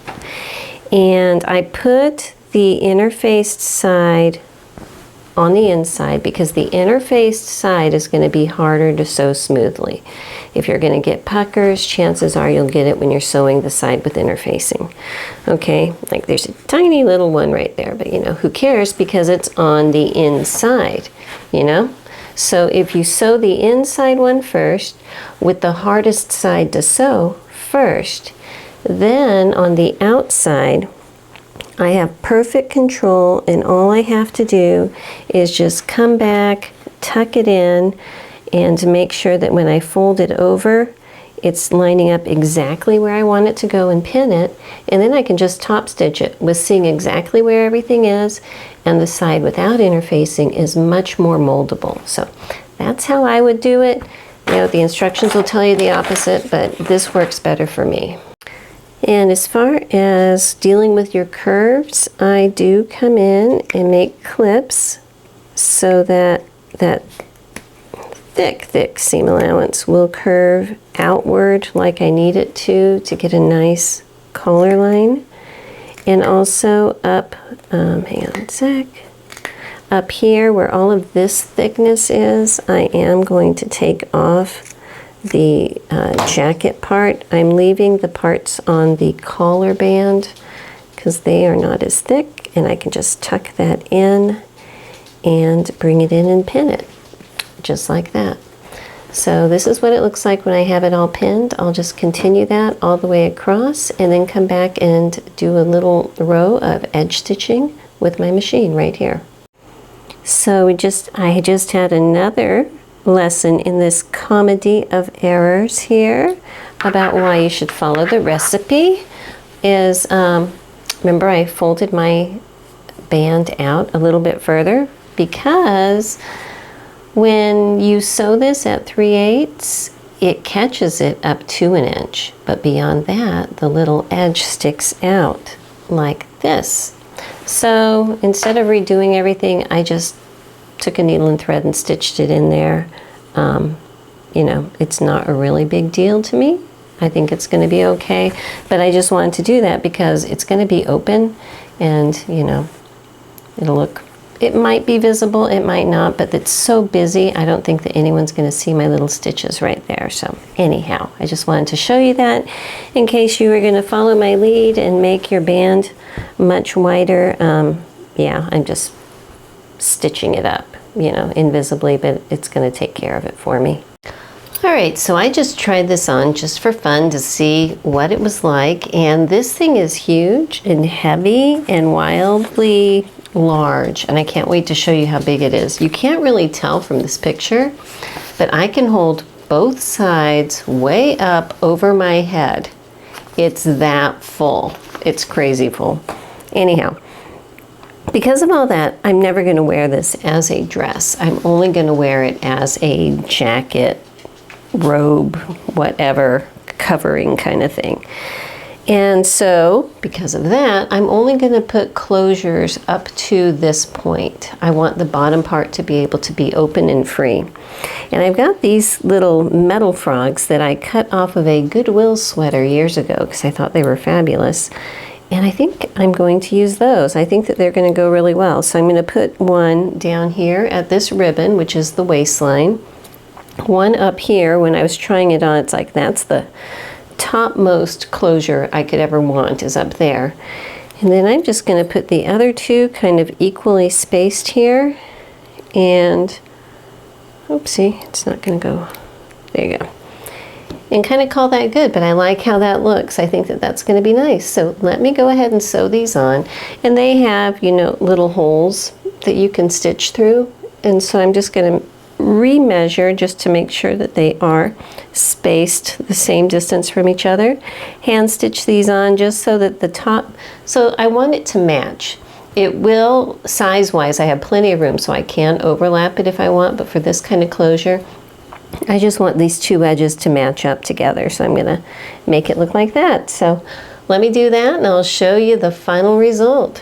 And I put the interfaced side on the inside because the interfaced side is going to be harder to sew smoothly. If you're going to get puckers, chances are you'll get it when you're sewing the side with interfacing. Okay, like there's a tiny little one right there, but you know, who cares because it's on the inside, you know? So if you sew the inside one first with the hardest side to sew first, then on the outside, I have perfect control and all I have to do is just come back, tuck it in, and make sure that when I fold it over, it's lining up exactly where I want it to go and pin it, and then I can just top stitch it with seeing exactly where everything is, and the side without interfacing is much more moldable. So that's how I would do it. You know, the instructions will tell you the opposite, but this works better for me. And as far as dealing with your curves, I do come in and make clips so that that thick seam allowance will curve outward like I need it to get a nice collar line. And also up, hang on a sec, up here where all of this thickness is, I am going to take off the jacket part. I'm leaving the parts on the collar band because they are not as thick, and I can just tuck that in and bring it in and pin it just like that. So this is what it looks like when I have it all pinned. I'll just continue that all the way across and then come back and do a little row of edge stitching with my machine right here. So I just had another lesson in this comedy of errors here about why you should follow the recipe. Is remember I folded my band out a little bit further because when you sew this at 3/8, it catches it up to 1 inch, but beyond that the little edge sticks out like this. So instead of redoing everything, I just took a needle and thread and stitched it in there. You know, it's not a really big deal to me. I think it's going to be okay, but I just wanted to do that because it's going to be open and, you know, it'll look, it might be visible, it might not, but it's so busy, I don't think that anyone's going to see my little stitches right there. So anyhow, I just wanted to show you that in case you were going to follow my lead and make your band much wider. Yeah, I'm just stitching it up, you know, invisibly, but it's going to take care of it for me. All right, so I just tried this on just for fun to see what it was like, and this thing is huge and heavy and wildly large, and I can't wait to show you how big it is. You can't really tell from this picture, but I can hold both sides way up over my head. It's that full. It's crazy full. Anyhow, because of all that, I'm never going to wear this as a dress. I'm only going to wear it as a jacket, robe, whatever, covering kind of thing. And so, because of that, I'm only going to put closures up to this point. I want the bottom part to be able to be open and free. And I've got these little metal frogs that I cut off of a Goodwill sweater years ago because I thought they were fabulous. And I think I'm going to use those. I think that they're going to go really well. So I'm going to put one down here at this ribbon, which is the waistline. One up here, when I was trying it on, it's like that's the topmost closure I could ever want is up there. And then I'm just going to put the other two kind of equally spaced here. And, oopsie, it's not going to go. There you go. And kind of call that good, but I like how that looks. I think that that's going to be nice. So let me go ahead and sew these on. And they have, you know, little holes that you can stitch through. And so I'm just going to remeasure just to make sure that they are spaced the same distance from each other. Hand stitch these on just so that the top, so I want it to match. It will, size-wise, I have plenty of room, so I can overlap it if I want, but for this kind of closure, I just want these two edges to match up together, so I'm gonna make it look like that. So let me do that and I'll show you the final result.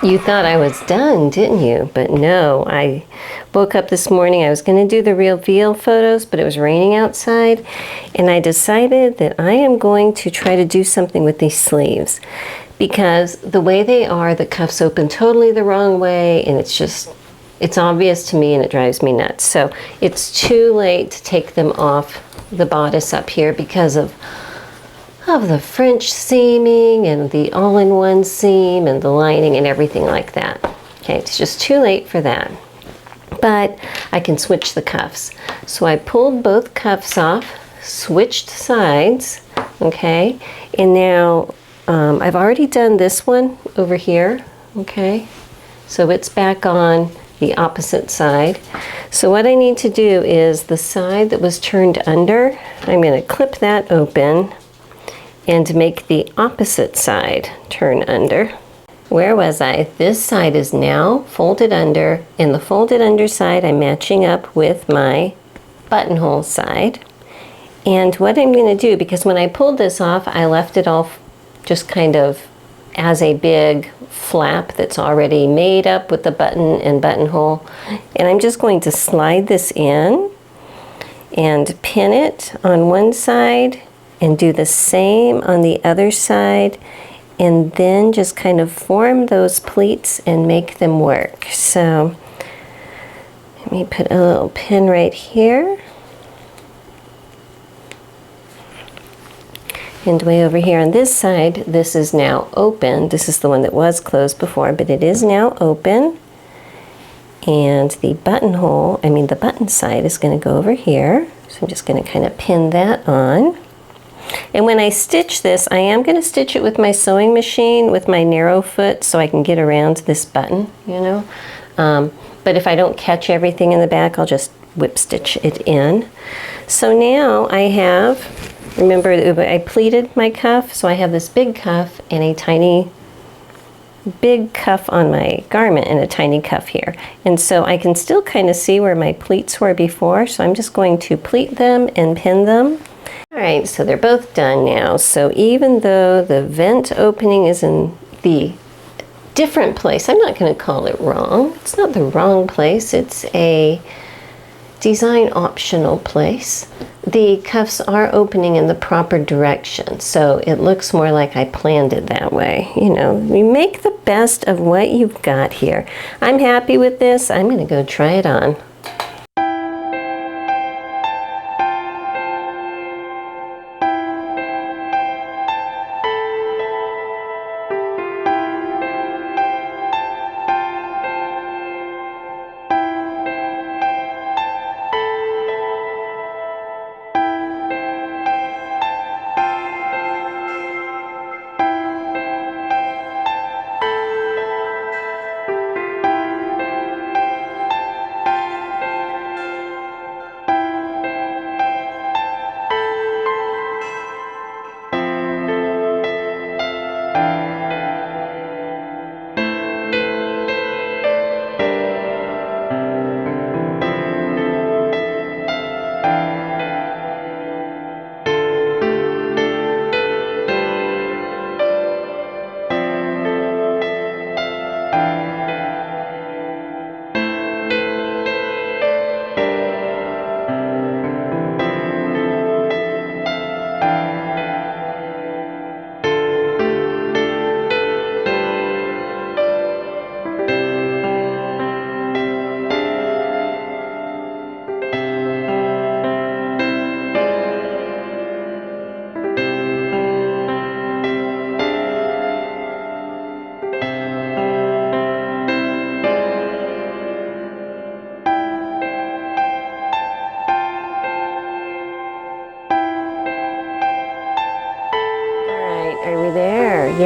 You thought I was done, didn't you? But no, I woke up this morning, I was going to do the reveal photos, but it was raining outside, and I decided that I am going to try to do something with these sleeves, because the way they are, the cuffs open totally the wrong way, and it's obvious to me and it drives me nuts. So it's too late to take them off the bodice up here because of the French seaming and the all-in-one seam and the lining and everything like that. Okay, it's just too late for that. But I can switch the cuffs. So I pulled both cuffs off, switched sides, okay? And now I've already done this one over here, okay? So it's back on the opposite side. So what I need to do is the side that was turned under, I'm going to clip that open and make the opposite side turn under. Where was I? This side is now folded under, and the folded under side I'm matching up with my buttonhole side. And what I'm going to do, because when I pulled this off, I left it all just kind of as a big flap that's already made up with the button and buttonhole. And I'm just going to slide this in and pin it on one side and do the same on the other side, and then just kind of form those pleats and make them work. So let me put a little pin right here. And way over here on this side, this is now open. This is the one that was closed before, but it is now open. And the buttonhole, the button side is going to go over here. So I'm just going to kind of pin that on. And when I stitch this, I am going to stitch it with my sewing machine with my narrow foot so I can get around this button, you know. But if I don't catch everything in the back, I'll just whip stitch it in. So now I have, remember I pleated my cuff, so I have this big cuff and a tiny big cuff on my garment and a tiny cuff here. And so I can still kind of see where my pleats were before, so I'm just going to pleat them and pin them. All right, so they're both done now. So even though the vent opening is in the different place, I'm not going to call it wrong. It's not the wrong place. It's a design optional place. The cuffs are opening in the proper direction, so it looks more like I planned it that way. You know, you make the best of what you've got here. I'm happy with this. I'm going to go try it on.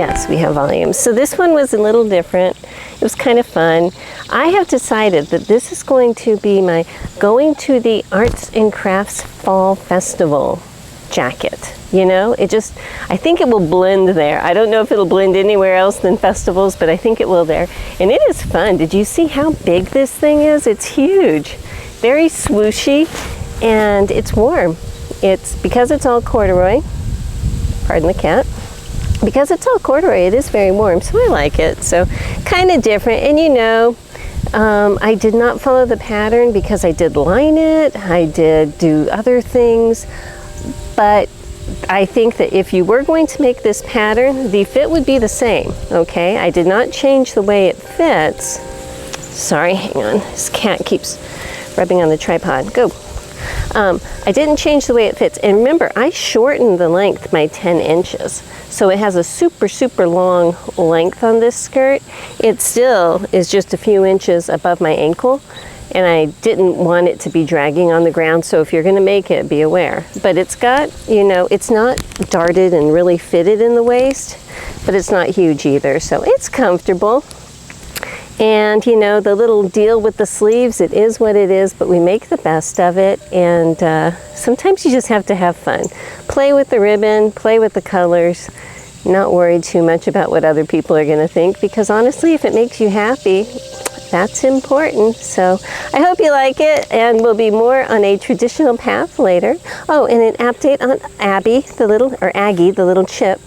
Yes, we have volumes. So this one was a little different. It was kind of fun. I have decided that this is going to be my going to the Arts and Crafts Fall Festival jacket. You know, I think it will blend there. I don't know if it'll blend anywhere else than festivals, but I think it will there. And it is fun. Did you see how big this thing is? It's huge. Very swooshy, and it's warm. It's because it's all corduroy. Pardon the cat. Because it's all corduroy, it is very warm, so I like it. So kind of different. And you know, I did not follow the pattern because I did line it, I did do other things, but I think that if you were going to make this pattern, the fit would be the same, okay? I did not change the way it fits. Sorry, hang on, this cat keeps rubbing on the tripod. Go. I didn't change the way it fits. And remember, I shortened the length by 10 inches. So it has a super, super long length on this skirt. It still is just a few inches above my ankle. And I didn't want it to be dragging on the ground. So if you're going to make it, be aware. But it's got, you know, it's not darted and really fitted in the waist, but it's not huge either. So it's comfortable. And you know, the little deal with the sleeves, it is what it is, but we make the best of it. And sometimes you just have to have fun. Play with the ribbon, play with the colors, not worry too much about what other people are going to think, because honestly, if it makes you happy, that's important. So I hope you like it, and we'll be more on a traditional path later. Oh, and an update on Abby, Aggie, the little chip.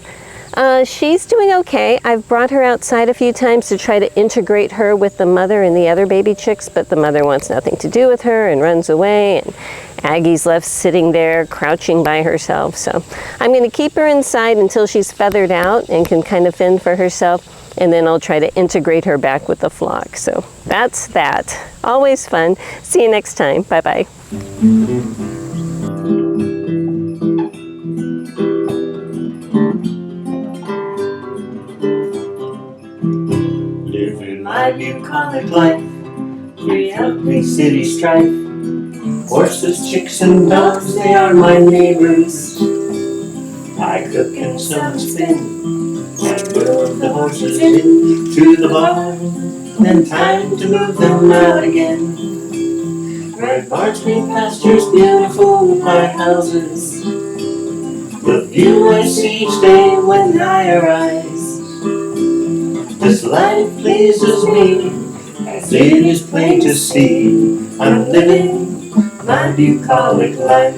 She's doing okay. I've brought her outside a few times to try to integrate her with the mother and the other baby chicks, but the mother wants nothing to do with her and runs away, and Aggie's left sitting there crouching by herself. So I'm going to keep her inside until she's feathered out and can kind of fend for herself, and then I'll try to integrate her back with the flock. So that's that. Always fun. See you next time. Bye-bye. Living my bucolic life, every city strife. Horses, chicks, and dogs, they are my neighbors. I cook and sew and spin, and move the horses into the barn. Then time to move them out again. Red barns, green pastures, beautiful my houses. The view I see each day when I arise. This life pleases me, as it is plain to see. I'm living my bucolic life.